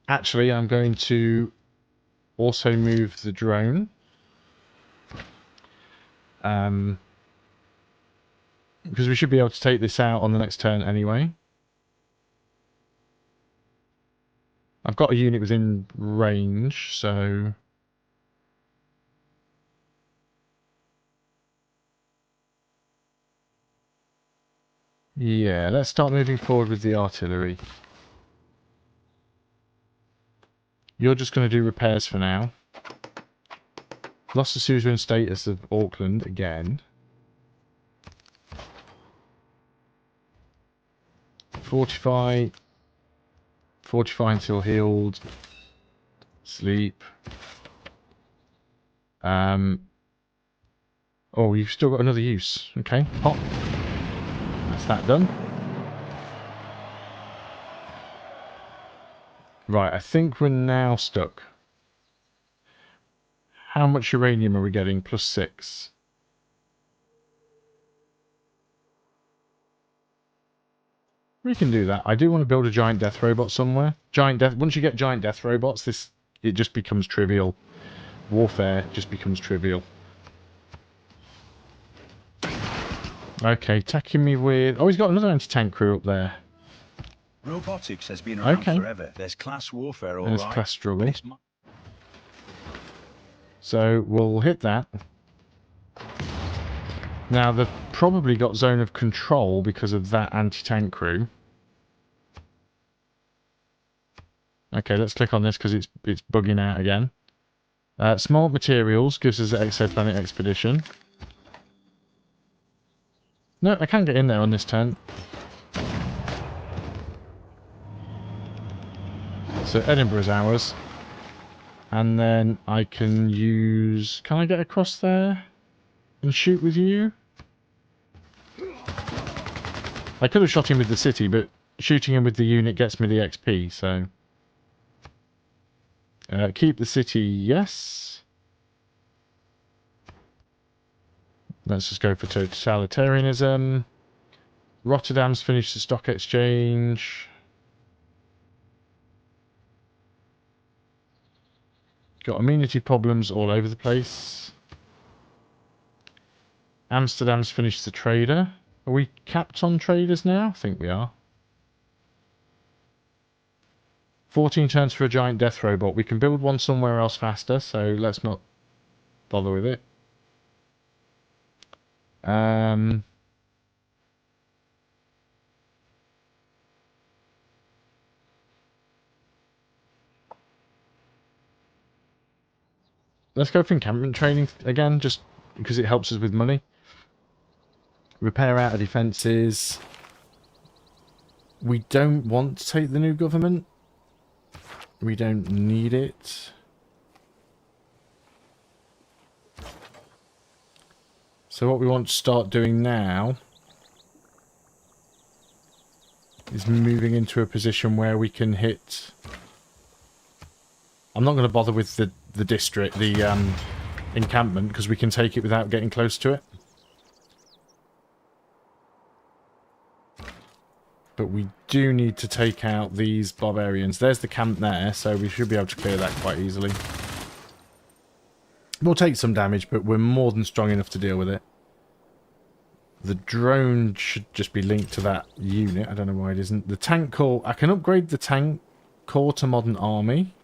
Actually, I'm going to also move the drone. Because we should be able to take this out on the next turn anyway. I've got a unit within range, so... yeah, let's start moving forward with the artillery. You're just going to do repairs for now. Lost the suzerain status of Auckland again. Fortify. Fortify until healed. Sleep. Oh, you've still got another use. Okay, pop. That's that done. Right, I think we're now stuck. How much uranium are we getting? +6. We can do that. I do want to build a giant death robot somewhere. Once you get giant death robots, it just becomes trivial. Warfare just becomes trivial. Okay, attacking me with... Oh, he's got another anti-tank crew up there. Robotics has been around Okay. forever. There's class warfare, all There's right. class struggle. But it's So we'll hit that. Now they've probably got zone of control because of that anti-tank crew. Okay, let's click on this because it's bugging out again. Smart materials gives us the exoplanet expedition. No, I can't get in there on this turn. So Edinburgh's ours. And then I can use... Can I get across there and shoot with you? I could have shot him with the city, but shooting him with the unit gets me the XP, so... keep the city, yes. Let's just go for totalitarianism. Rotterdam's finished the stock exchange. Got amenity problems all over the place. Amsterdam's finished the trader. Are we capped on traders now? I think we are. 14 turns for a giant death robot. We can build one somewhere else faster, so let's not bother with it. Let's go for encampment training again, just because it helps us with money. Repair outer defences. We don't want to take the new government. We don't need it. So what we want to start doing now is moving into a position where we can hit... I'm not going to bother with the district, the encampment, because we can take it without getting close to it. But we do need to take out these barbarians. There's the camp there, so we should be able to clear that quite easily. We'll take some damage, but we're more than strong enough to deal with it. The drone should just be linked to that unit. I don't know why it isn't. The tank core... I can upgrade the tank core to modern army.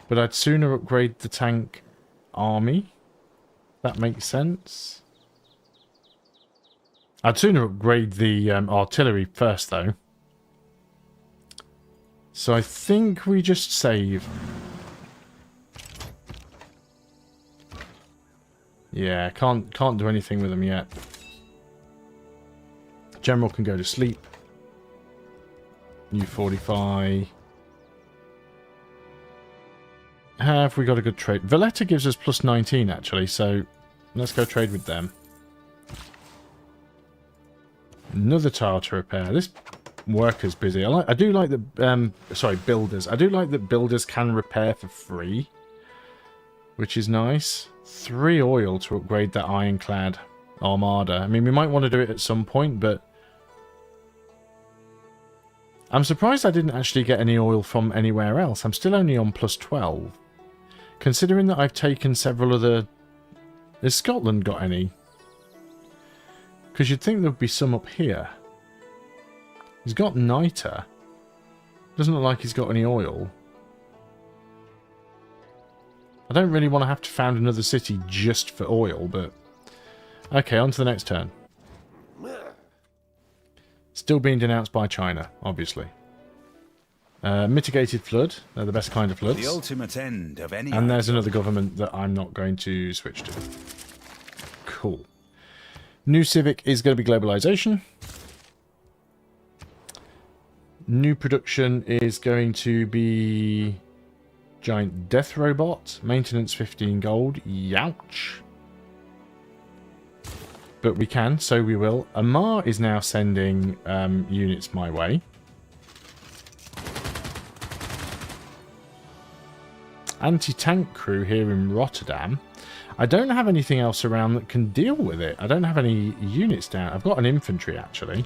But I'd sooner upgrade the tank army. That makes sense. I'd sooner upgrade the artillery first, though. So I think we just save. Yeah, can't do anything with them yet. General can go to sleep. New 45. Have we got a good trade? Valletta gives us plus 19, actually, so let's go trade with them. Another tile to repair. This worker's busy. I do like that... sorry, builders. I do like that builders can repair for free, which is nice. 3 oil to upgrade that ironclad armada. I mean, we might want to do it at some point, but... I'm surprised I didn't actually get any oil from anywhere else. I'm still only on plus 12. Considering that I've taken several other... Has Scotland got any? Because you'd think there'd be some up here. He's got niter. Doesn't look like he's got any oil. I don't really want to have to found another city just for oil, but... Okay, on to the next turn. Still being denounced by China, obviously. Mitigated flood. They're the best kind of floods. The ultimate end of any... And there's another government that I'm not going to switch to. Cool. New civic is going to be globalization. New production is going to be giant death robot. Maintenance 15 gold. Youch. But we can, so we will. Amar is now sending units my way. Anti-tank crew here in Rotterdam. I don't have anything else around that can deal with it. I don't have any units down. I've got an infantry, actually.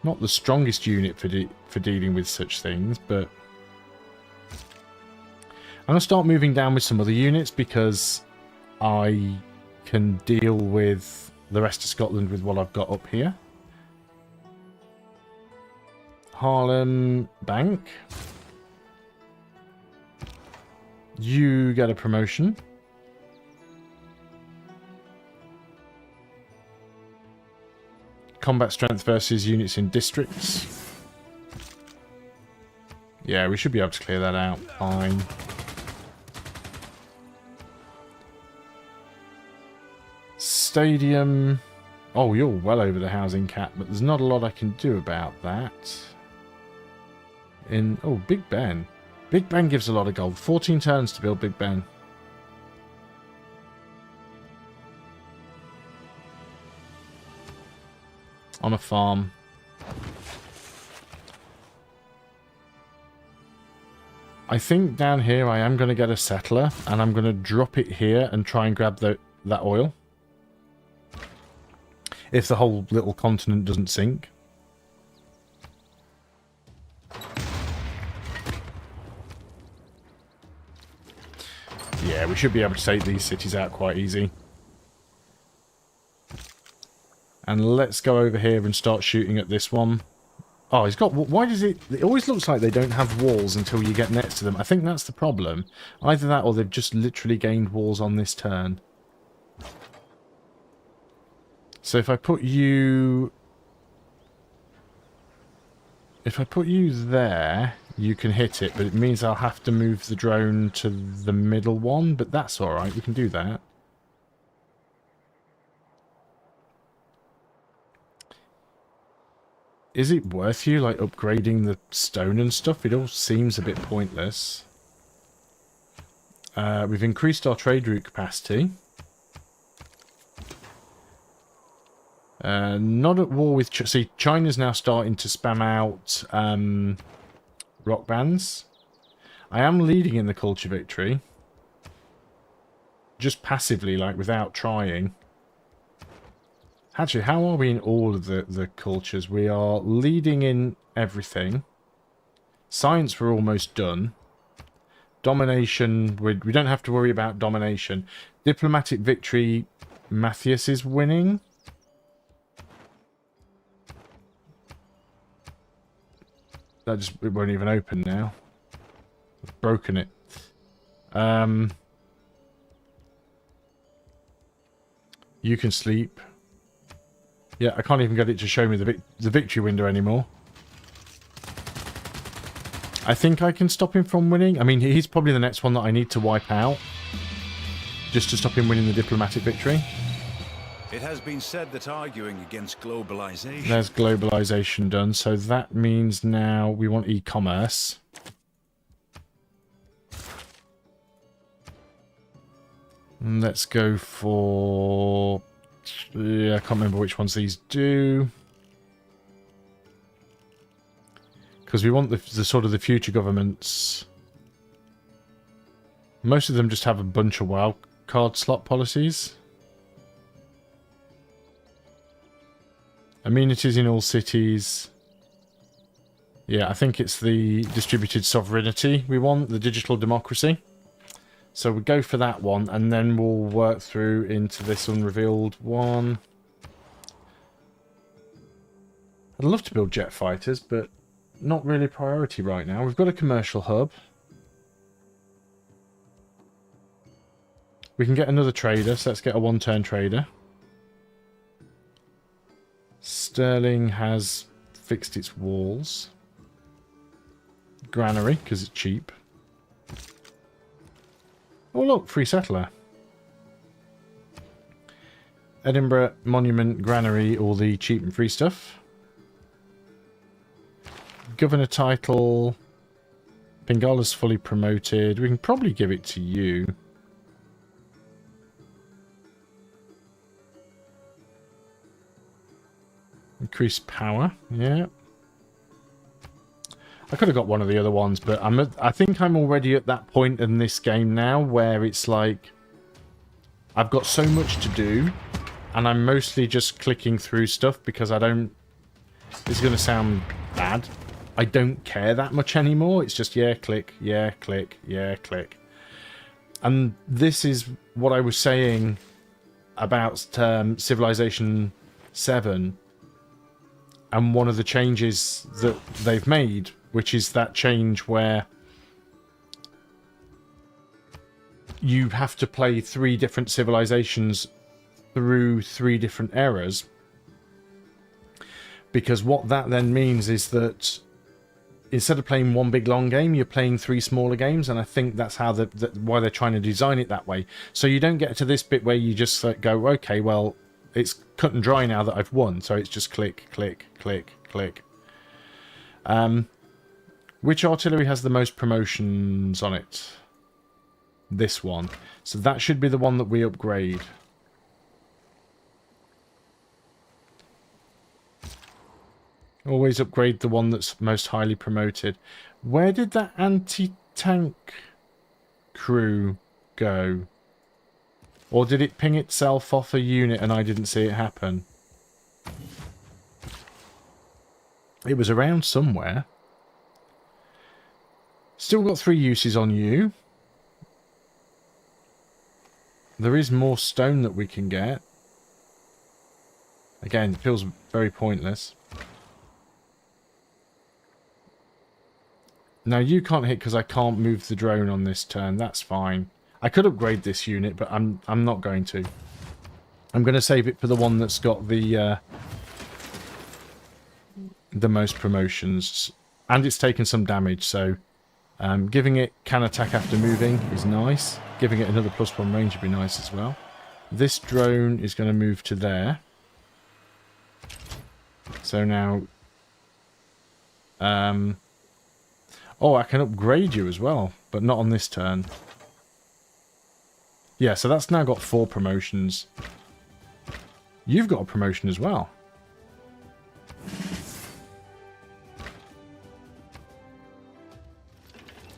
Not the strongest unit for dealing with such things, but I'm going to start moving down with some other units because I can deal with the rest of Scotland with what I've got up here. Harlem Bank. You get a promotion. Combat strength versus units in districts. Yeah, we should be able to clear that out. Fine. Stadium. Oh, you're well over the housing cap, but there's not a lot I can do about that. Oh, Big Ben. Big Ben gives a lot of gold. 14 turns to build Big Ben. On a farm. I think down here I am going to get a settler, and I'm going to drop it here and try and grab that oil. If the whole little continent doesn't sink. Yeah, we should be able to take these cities out quite easy. And let's go over here and start shooting at this one. Oh, he's got... Why does it... It always looks like they don't have walls until you get next to them. I think that's the problem. Either that or they've just literally gained walls on this turn. So if I put you... If I put you there, you can hit it, but it means I'll have to move the drone to the middle one, but that's alright, we can do that. Is it worth you, like, upgrading the stone and stuff? It all seems a bit pointless. We've increased our trade route capacity. Not at war with... See, China's now starting to spam out rock bands. I am leading in the culture victory. Just passively, like, without trying. Actually, how are we in all of the cultures? We are leading in everything. Science, we're almost done. Domination, we don't have to worry about domination. Diplomatic victory, Matthias is winning. That just, it won't even open now. I've broken it. You can sleep. Yeah, I can't even get it to show me the victory window anymore. I think I can stop him from winning. I mean, he's probably the next one that I need to wipe out. Just to stop him winning the diplomatic victory. It has been said that arguing against globalization... There's globalization done, so that means now we want e-commerce. Let's go for... Yeah, I can't remember which ones these do. Because we want the sort of the future governments. Most of them just have a bunch of wild card slot policies. Amenities in all cities. Yeah, I think it's the distributed sovereignty we want, the digital democracy. So we'll go for that one, and then we'll work through into this unrevealed one. I'd love to build jet fighters, but not really a priority right now. We've got a commercial hub. We can get another trader, so let's get a one-turn trader. Sterling has fixed its walls. Granary, because it's cheap. Oh look, free settler. Edinburgh, Monument, Granary, all the cheap and free stuff. Governor title. Bengala's fully promoted. We can probably give it to you. Increase power, yeah. I could have got one of the other ones, but I think I'm already at that point in this game now where it's like I've got so much to do, and I'm mostly just clicking through stuff because I don't... This is going to sound bad. I don't care that much anymore. It's just, yeah, click, yeah, click, yeah, click. And this is what I was saying about Civilization VII, and one of the changes that they've made, which is that change where you have to play 3 different civilizations through 3 different eras. Because what that then means is that instead of playing one big long game, you're playing 3 smaller games, and I think that's how why they're trying to design it that way. So you don't get to this bit where you just go, okay, well, it's cut and dry now that I've won, so it's just click, click, click, click. Which artillery has the most promotions on it? This one. So that should be the one that we upgrade. Always upgrade the one that's most highly promoted. Where did that anti-tank crew go? Or did it ping itself off a unit and I didn't see it happen? It was around somewhere. Still got 3 uses on you. There is more stone that we can get. Again, it feels very pointless. Now you can't hit because I can't move the drone on this turn. That's fine. I could upgrade this unit, but I'm not going to. I'm going to save it for the one that's got the most promotions, and it's taken some damage. So giving it can attack after moving is nice. Giving it another +1 range would be nice as well. This drone is going to move to there. So now, oh, I can upgrade you as well, but not on this turn. Yeah, so that's now got 4 promotions. You've got a promotion as well.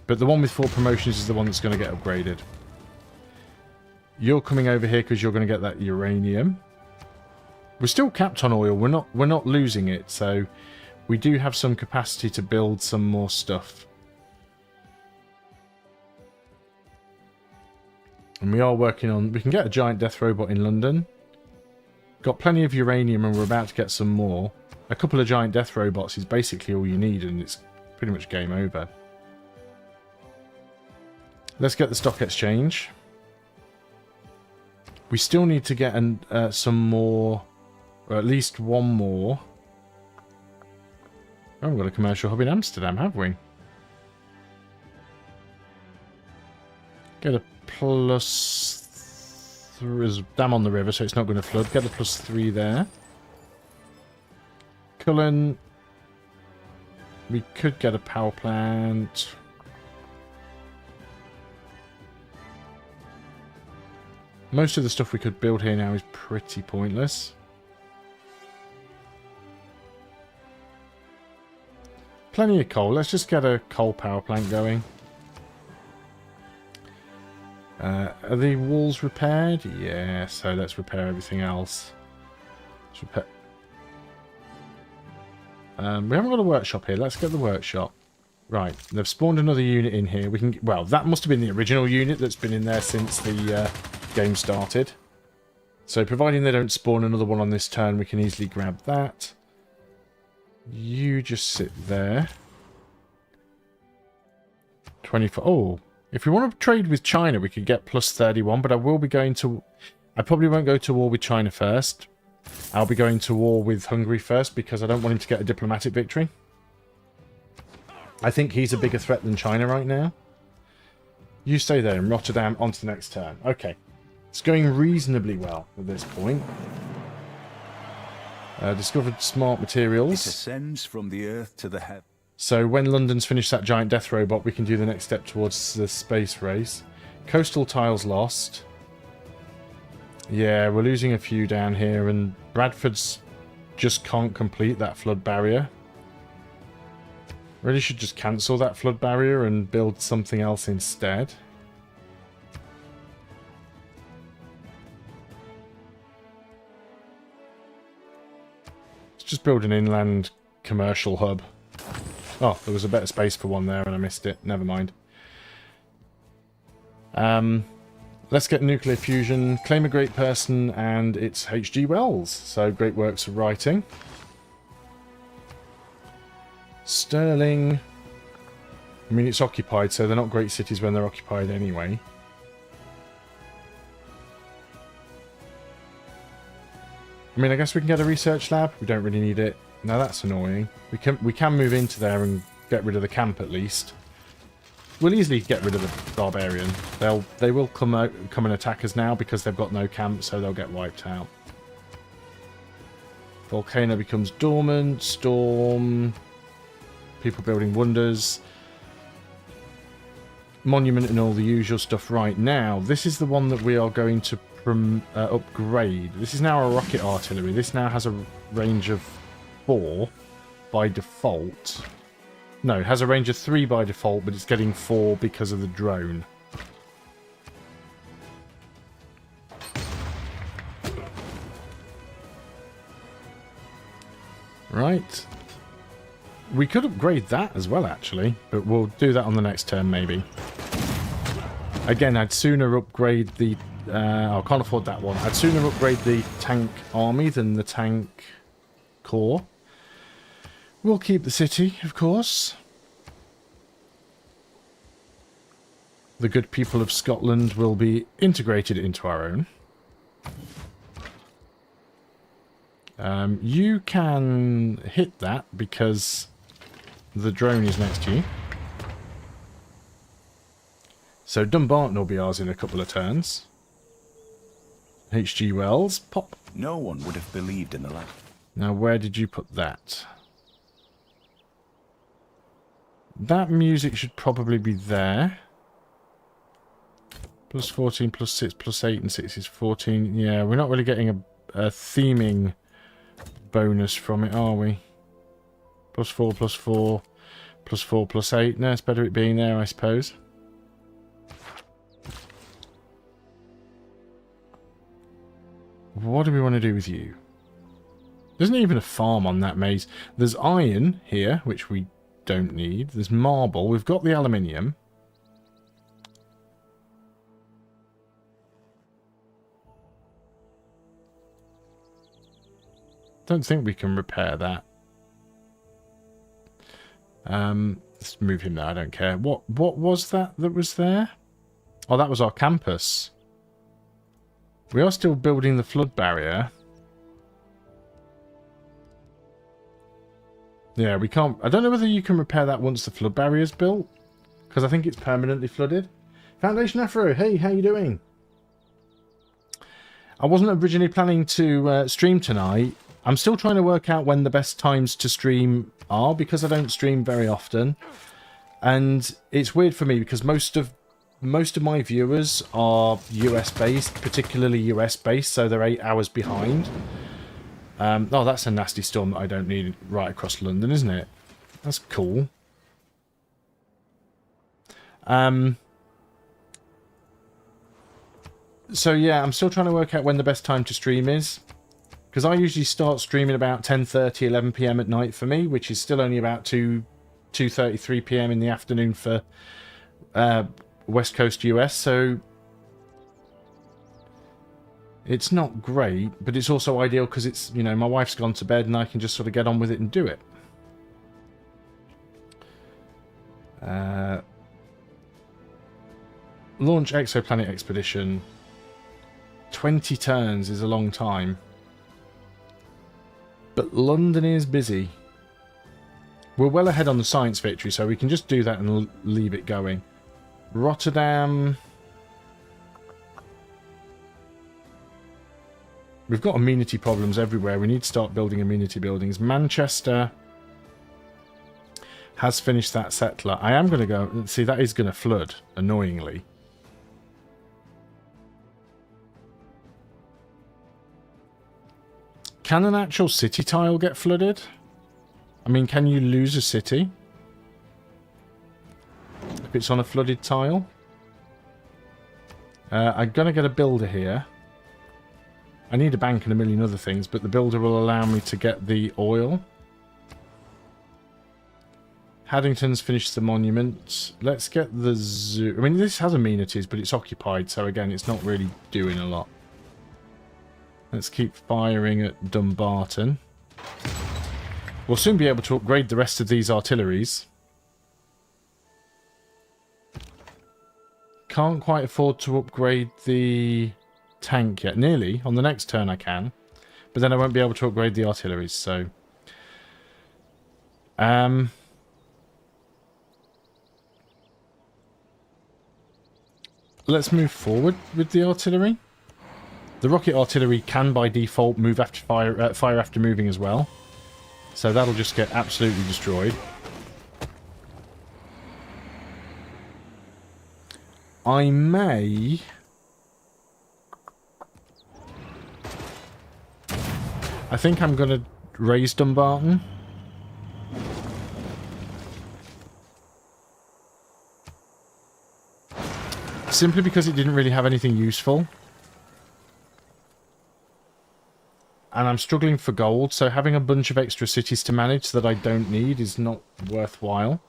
But the one with 4 promotions is the one that's going to get upgraded. You're coming over here because you're going to get that uranium. We're still capped on oil. We're not losing it, so we do have some capacity to build some more stuff. And we are working on... We can get a giant death robot in London. Got plenty of uranium and we're about to get some more. A couple of giant death robots is basically all you need and it's pretty much game over. Let's get the stock exchange. We still need to get some more... Or at least one more. Oh, we've got a commercial hub in Amsterdam, have we? Get a +3. There's a dam on the river, so it's not going to flood. Get a +3 there. Cullen. We could get a power plant. Most of the stuff we could build here now is pretty pointless. Plenty of coal. Let's just get a coal power plant going. Are the walls repaired? Yeah, so let's repair everything else. Let's repair. We haven't got a workshop here. Let's get the workshop. Right, they've spawned another unit in here. We can. Well, that must have been the original unit that's been in there since the game started. So, providing they don't spawn another one on this turn, we can easily grab that. You just sit there. 24. Oh, if we want to trade with China, we could get +31, but I will be going to... I probably won't go to war with China first. I'll be going to war with Hungary first because I don't want him to get a diplomatic victory. I think he's a bigger threat than China right now. You stay there in Rotterdam, on to the next turn. Okay. It's going reasonably well at this point. Discovered smart materials. It ascends from the earth to the heaven. So when London's finished that giant death robot, we can do the next step towards the space race. Coastal tiles lost. Yeah, we're losing a few down here, and Bradford's just can't complete that flood barrier. Really should just cancel that flood barrier and build something else instead. Just build an inland commercial hub. Oh, there was a better space for one there and I missed it. Never mind. Let's get nuclear fusion, claim a great person, and it's H.G. Wells. So great works of writing. Sterling. I mean, it's occupied, so they're not great cities when they're occupied anyway. I mean, I guess we can get a research lab. We don't really need it. Now that's annoying. We can move into there and get rid of the camp at least. We'll easily get rid of the barbarian. They will come and attack us now because they've got no camp, so they'll get wiped out. Volcano becomes dormant. Storm. People building wonders. Monument and all the usual stuff right now. This is the one that we are going to upgrade. This is now a rocket artillery. This now has a range of 4 by default. No, it has a range of 3 by default, but it's getting 4 because of the drone. Right. We could upgrade that as well, actually, but we'll do that on the next turn, maybe. Again, I'd sooner upgrade the... I can't afford that one. I'd sooner upgrade the tank army than the tank corps. We'll keep the city, of course. The good people of Scotland will be integrated into our own. You can hit that because the drone is next to you. So Dumbarton will be ours in a couple of turns. H.G. Wells, pop. No one would have believed in the lad. Now, where did you put that? That music should probably be there. Plus 14, plus 6, plus 8, and 6 is 14. Yeah, we're not really getting a theming bonus from it, are we? Plus 4, plus 4, plus 4, plus 8. No, it's better it being there, I suppose. What do we want to do with you? There's not even a farm on that maze. There's iron here, which we don't need. There's marble. We've got the aluminium. Don't think we can repair that. Let's move him there. I don't care. What was that was there? Oh, that was our campus. We are still building the flood barrier. Yeah, we can't... I don't know whether you can repair that once the flood barrier is built. Because I think it's permanently flooded. Foundation Afro, hey, how you doing? I wasn't originally planning to stream tonight. I'm still trying to work out when the best times to stream are, because I don't stream very often. And it's weird for me, because most of my viewers are US-based, particularly US-based, so they're 8 hours behind. Oh, that's a nasty storm that I don't need right across London, isn't it? That's cool. So yeah, I'm still trying to work out when the best time to stream is. Because I usually start streaming about 10:30, 11 PM at night for me, which is still only about 2:33 PM in the afternoon for West Coast US, so it's not great, but it's also ideal because it's, you know, my wife's gone to bed and I can just sort of get on with it and do it. Launch exoplanet expedition. 20 turns is a long time. But London is busy. We're well ahead on the science victory, so we can just do that and leave it going. Rotterdam. We've got amenity problems everywhere. We need to start building amenity buildings. Manchester has finished that settler. I am going to go... See, that is going to flood, annoyingly. Can an actual city tile get flooded? I mean, can you lose a city if it's on a flooded tile? I'm going to get a builder here. I need a bank and a million other things, but the builder will allow me to get the oil. Haddington's finished the monument. Let's get the zoo. I mean, this has amenities, but it's occupied, so again, it's not really doing a lot. Let's keep firing at Dumbarton. We'll soon be able to upgrade the rest of these artilleries. Can't quite afford to upgrade the tank yet. Nearly. On the next turn I can. But then I won't be able to upgrade the artilleries, so... Let's move forward with the artillery. The rocket artillery can, by default, move after fire after moving as well. So that'll just get absolutely destroyed. I may... I think I'm going to raise Dumbarton. Simply because it didn't really have anything useful. And I'm struggling for gold, so having a bunch of extra cities to manage that I don't need is not worthwhile.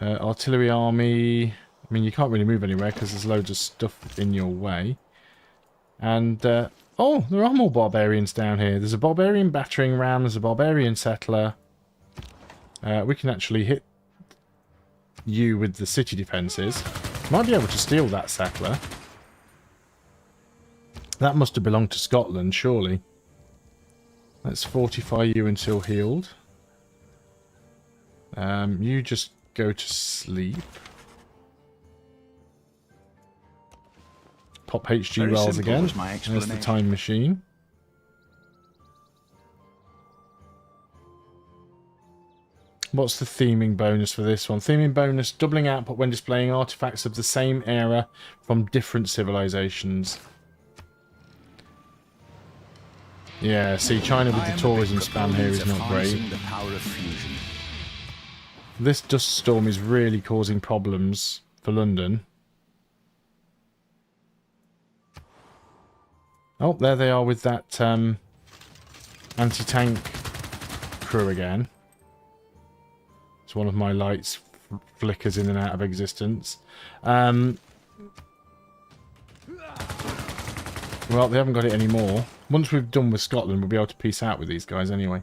Artillery army... I mean, you can't really move anywhere because there's loads of stuff in your way. And, oh, there are more barbarians down here. There's a barbarian battering ram, there's a barbarian settler. We can actually hit you with the city defences. Might be able to steal that settler. That must have belonged to Scotland, surely. Let's fortify you until healed. You just go to sleep. Pop HG rolls again. There's the time machine. What's the theming bonus for this one? Theming bonus, doubling output when displaying artifacts of the same era from different civilizations. Yeah, see, China with the tourism spam here is not great. This dust storm is really causing problems for London. Oh, there they are with that anti-tank crew again. So one of my lights flickers in and out of existence. Well, they haven't got it anymore. Once we've done with Scotland, we'll be able to peace out with these guys anyway.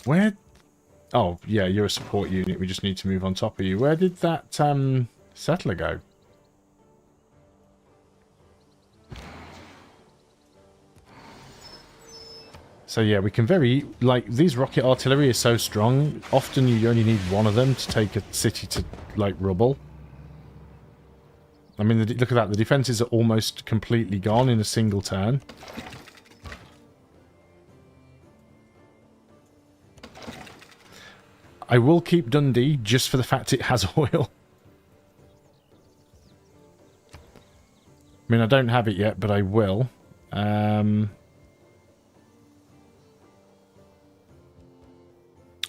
Where... Oh, yeah, you're a support unit. We just need to move on top of you. Where did that settler go? So yeah, we can very... Like, these rocket artillery is so strong, often you only need one of them to take a city to, like, rubble. I mean, look at that. The defences are almost completely gone in a single turn. I will keep Dundee just for the fact it has oil. I mean, I don't have it yet, but I will.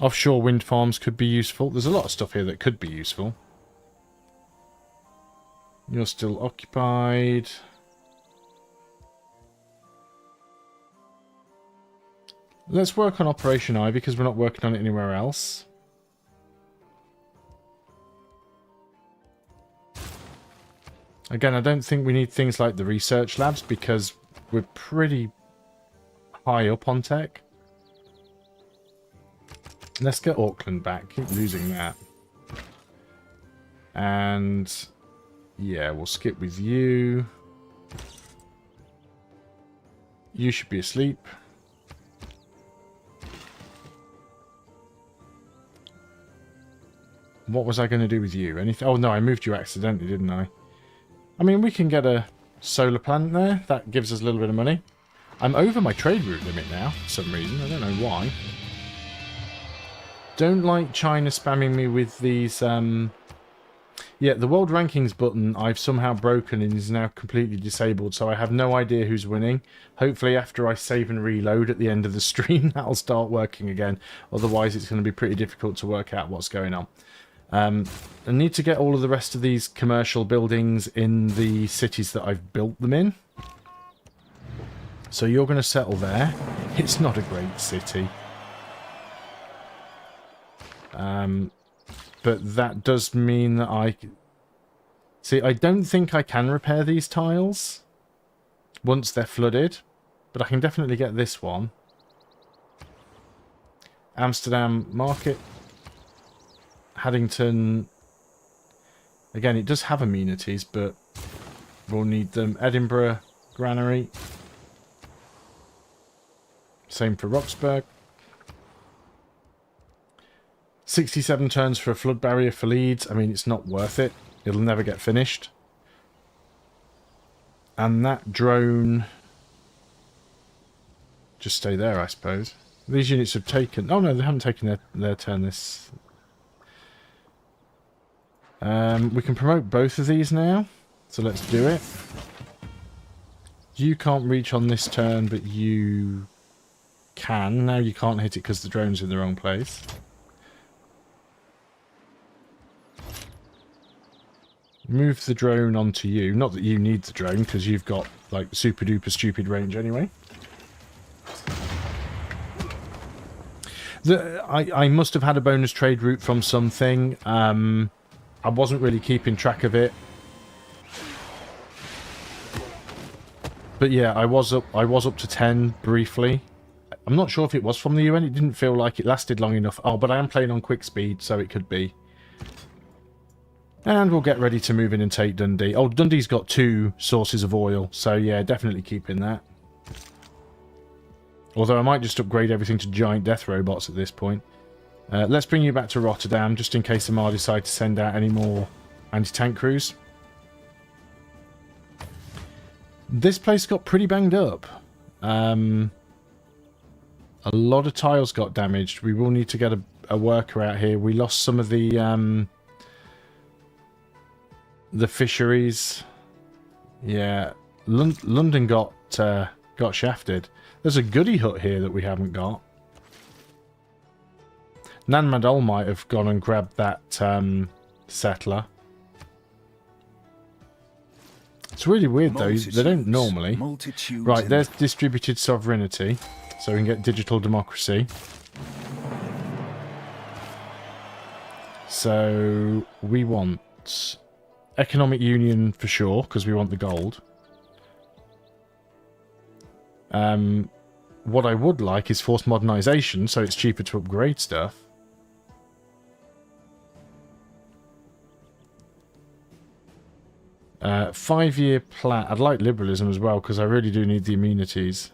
Offshore wind farms could be useful. There's a lot of stuff here that could be useful. You're still occupied. Let's work on Operation I because we're not working on it anywhere else. Again, I don't think we need things like the research labs because we're pretty high up on tech. Let's get Auckland back. Keep losing that. And... yeah, we'll skip with you. You should be asleep. What was I going to do with you? Anything? Oh no, I moved you accidentally, didn't I? I mean, we can get a solar plant there. That gives us a little bit of money. I'm over my trade route limit now, for some reason. I don't know why. Don't like China spamming me with these... Yeah, the world rankings button I've somehow broken and is now completely disabled, so I have no idea who's winning. Hopefully after I save and reload at the end of the stream, that'll start working again. Otherwise it's going to be pretty difficult to work out what's going on. I need to get all of the rest of these commercial buildings in the cities that I've built them in. So you're going to settle there. It's not a great city. But that does mean that I... See, I don't think I can repair these tiles once they're flooded, but I can definitely get this one. Amsterdam Market. Haddington. Again, it does have amenities, but we'll need them. Edinburgh Granary. Same for Roxburgh. 67 turns for a flood barrier for Leeds. I mean, it's not worth it. It'll never get finished. And that drone... just stay there, I suppose. These units have taken... oh, no, they haven't taken their turn this... we can promote both of these now. So let's do it. You can't reach on this turn, but you can. Now you can't hit it because the drone's in the wrong place. Move the drone onto you. Not that you need the drone, because you've got, like, super duper stupid range anyway. I must have had a bonus trade route from something. I wasn't really keeping track of it. But yeah, I was up to 10 briefly. I'm not sure if it was from the UN. It didn't feel like it lasted long enough. Oh, but I am playing on quick speed, so it could be. And we'll get ready to move in and take Dundee. Oh, Dundee's got 2 sources of oil, so yeah, definitely keeping that. Although I might just upgrade everything to giant death robots at this point. Let's bring you back to Rotterdam, just in case Amar decide to send out any more anti-tank crews. This place got pretty banged up. A lot of tiles got damaged. We will need to get a worker out here. We lost some of the fisheries. Yeah, London got shafted. There's a goody hut here that we haven't got. Nan Madol might have gone and grabbed that settler. It's really weird though, they don't normally. Right, there's distributed sovereignty, so we can get digital democracy. So we want economic union for sure, because we want the gold. What I would like is forced modernization, so it's cheaper to upgrade stuff. Five-year plan. I'd like liberalism as well, because I really do need the amenities.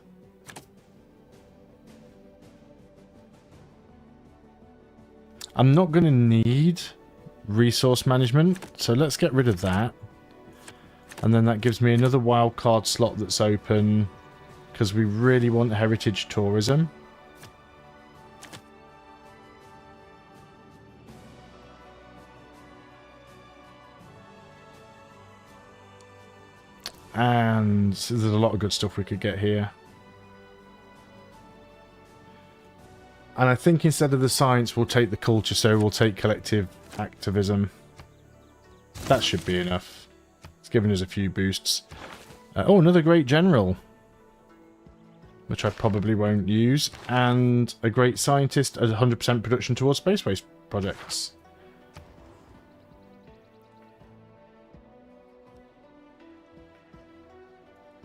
I'm not going to need resource management, so let's get rid of that. And then that gives me another wildcard slot that's open, because we really want heritage tourism. And there's a lot of good stuff we could get here. And I think instead of the science, we'll take the culture, so we'll take collective activism. That should be enough. It's giving us a few boosts. Oh, another great general, which I probably won't use. And a great scientist at 100% production towards space waste projects.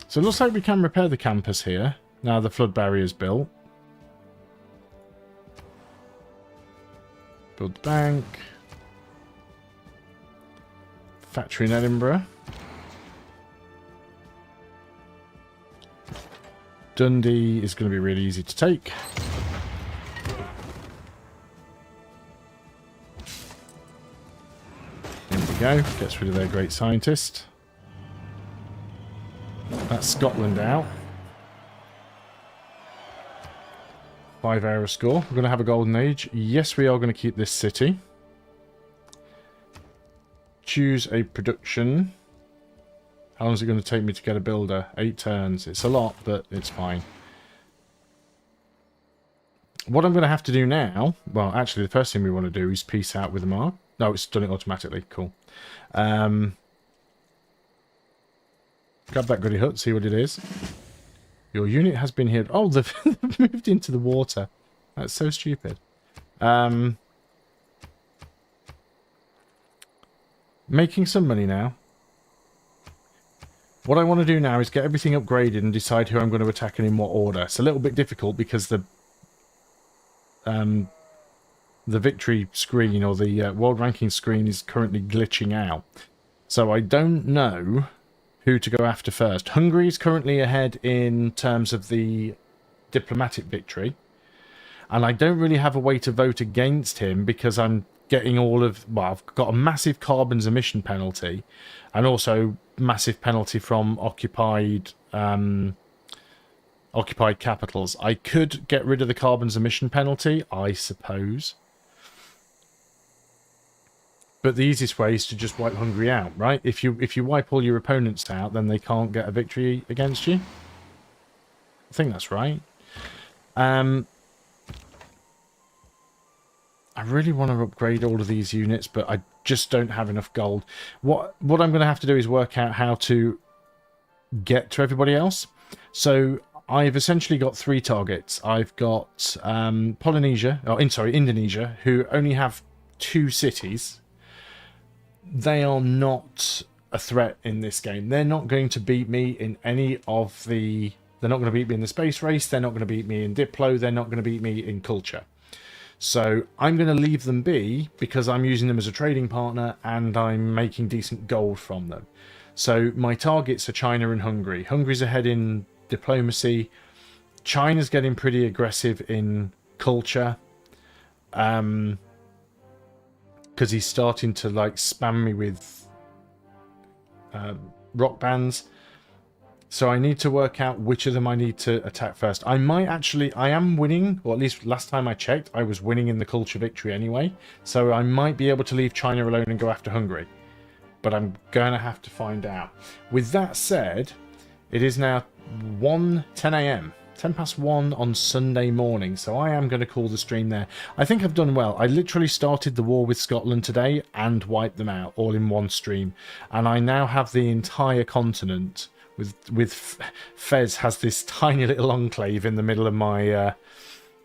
So it looks like we can repair the campus here. Now the flood barrier is built. Build the bank. Factory in Edinburgh. Dundee is going to be really easy to take. There we go. Gets rid of their great scientist. That's Scotland out. 5 hour score. We're going to have a golden age. Yes, we are going to keep this city. Choose a production. How long is it going to take me to get a builder? 8 turns. It's a lot, but it's fine. What I'm going to have to do now... well, actually, the first thing we want to do is peace out with the mark. No, it's done it automatically. Cool. Grab that goody hut, see what it is. Your unit has been hit. Oh, they've moved into the water. That's so stupid. Making some money now. What I want to do now is get everything upgraded and decide who I'm going to attack and in what order. It's a little bit difficult because the victory screen or the world ranking screen is currently glitching out. So I don't know who to go after first. Hungary is currently ahead in terms of the diplomatic victory. And I don't really have a way to vote against him because I'm getting all of... Well, I've got a massive carbon emission penalty and also massive penalty from occupied capitals. I could get rid of the carbon emission penalty, I suppose. But the easiest way is to just wipe Hungary out, right? If you wipe all your opponents out, then they can't get a victory against you. I think that's right. I really want to upgrade all of these units, but I just don't have enough gold. What I'm going to have to do is work out how to get to everybody else. So I've essentially got 3 targets. I've got Indonesia, who only have 2 cities. They are not a threat in this game. They're not going to beat me in any of the... They're not going to beat me in the space race. They're not going to beat me in Diplo. They're not going to beat me in culture. So I'm going to leave them be because I'm using them as a trading partner and I'm making decent gold from them. So my targets are China and Hungary. Hungary's ahead in diplomacy. China's getting pretty aggressive in culture. Because he's starting to like spam me with rock bands. So I need to work out which of them I need to attack first. I am winning, or at least last time I checked, I was winning in the culture victory anyway. So I might be able to leave China alone and go after Hungary. But I'm going to have to find out. With that said, it is now 10 a.m. 10 past 1 on Sunday morning. So I am going to call the stream there. I think I've done well. I literally started the war with Scotland today and wiped them out all in one stream. And I now have the entire continent... With Fez has this tiny little enclave in the middle of my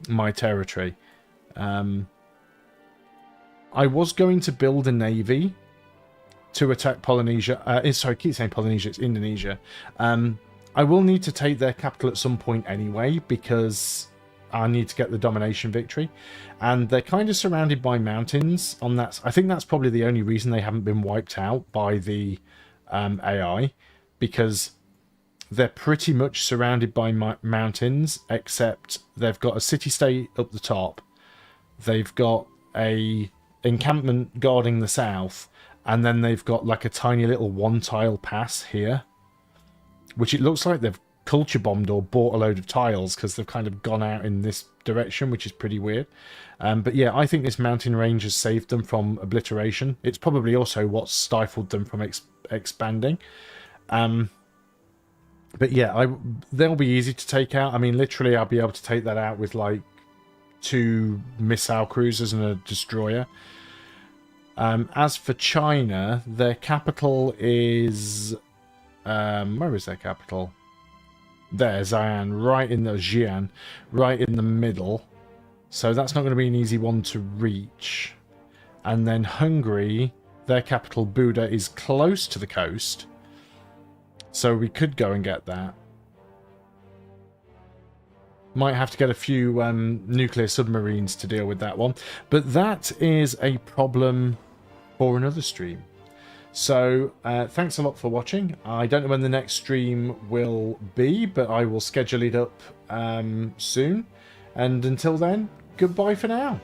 my territory. I was going to build a navy to attack Polynesia. Sorry, I keep saying Polynesia. It's Indonesia. I will need to take their capital at some point anyway because I need to get the domination victory, and they're kind of surrounded by mountains. On that, I think that's probably the only reason they haven't been wiped out by the AI, because they're pretty much surrounded by mountains, except they've got a city-state up the top. They've got a encampment guarding the south, and then they've got like a tiny little one-tile pass here, which it looks like they've culture bombed or bought a load of tiles because they've kind of gone out in this direction, which is pretty weird. But yeah, I think this mountain range has saved them from obliteration. It's probably also what stifled them from expanding. But yeah, they'll be easy to take out. I mean, literally, I'll be able to take that out with like 2 missile cruisers and a destroyer. As for China, their capital is... where is their capital? There, Xi'an, right in the middle. So that's not going to be an easy one to reach. And then Hungary, their capital, Buda, is close to the coast. So we could go and get that. Might have to get a few nuclear submarines to deal with that one. But that is a problem for another stream. So thanks a lot for watching. I don't know when the next stream will be, but I will schedule it up soon. And until then, goodbye for now.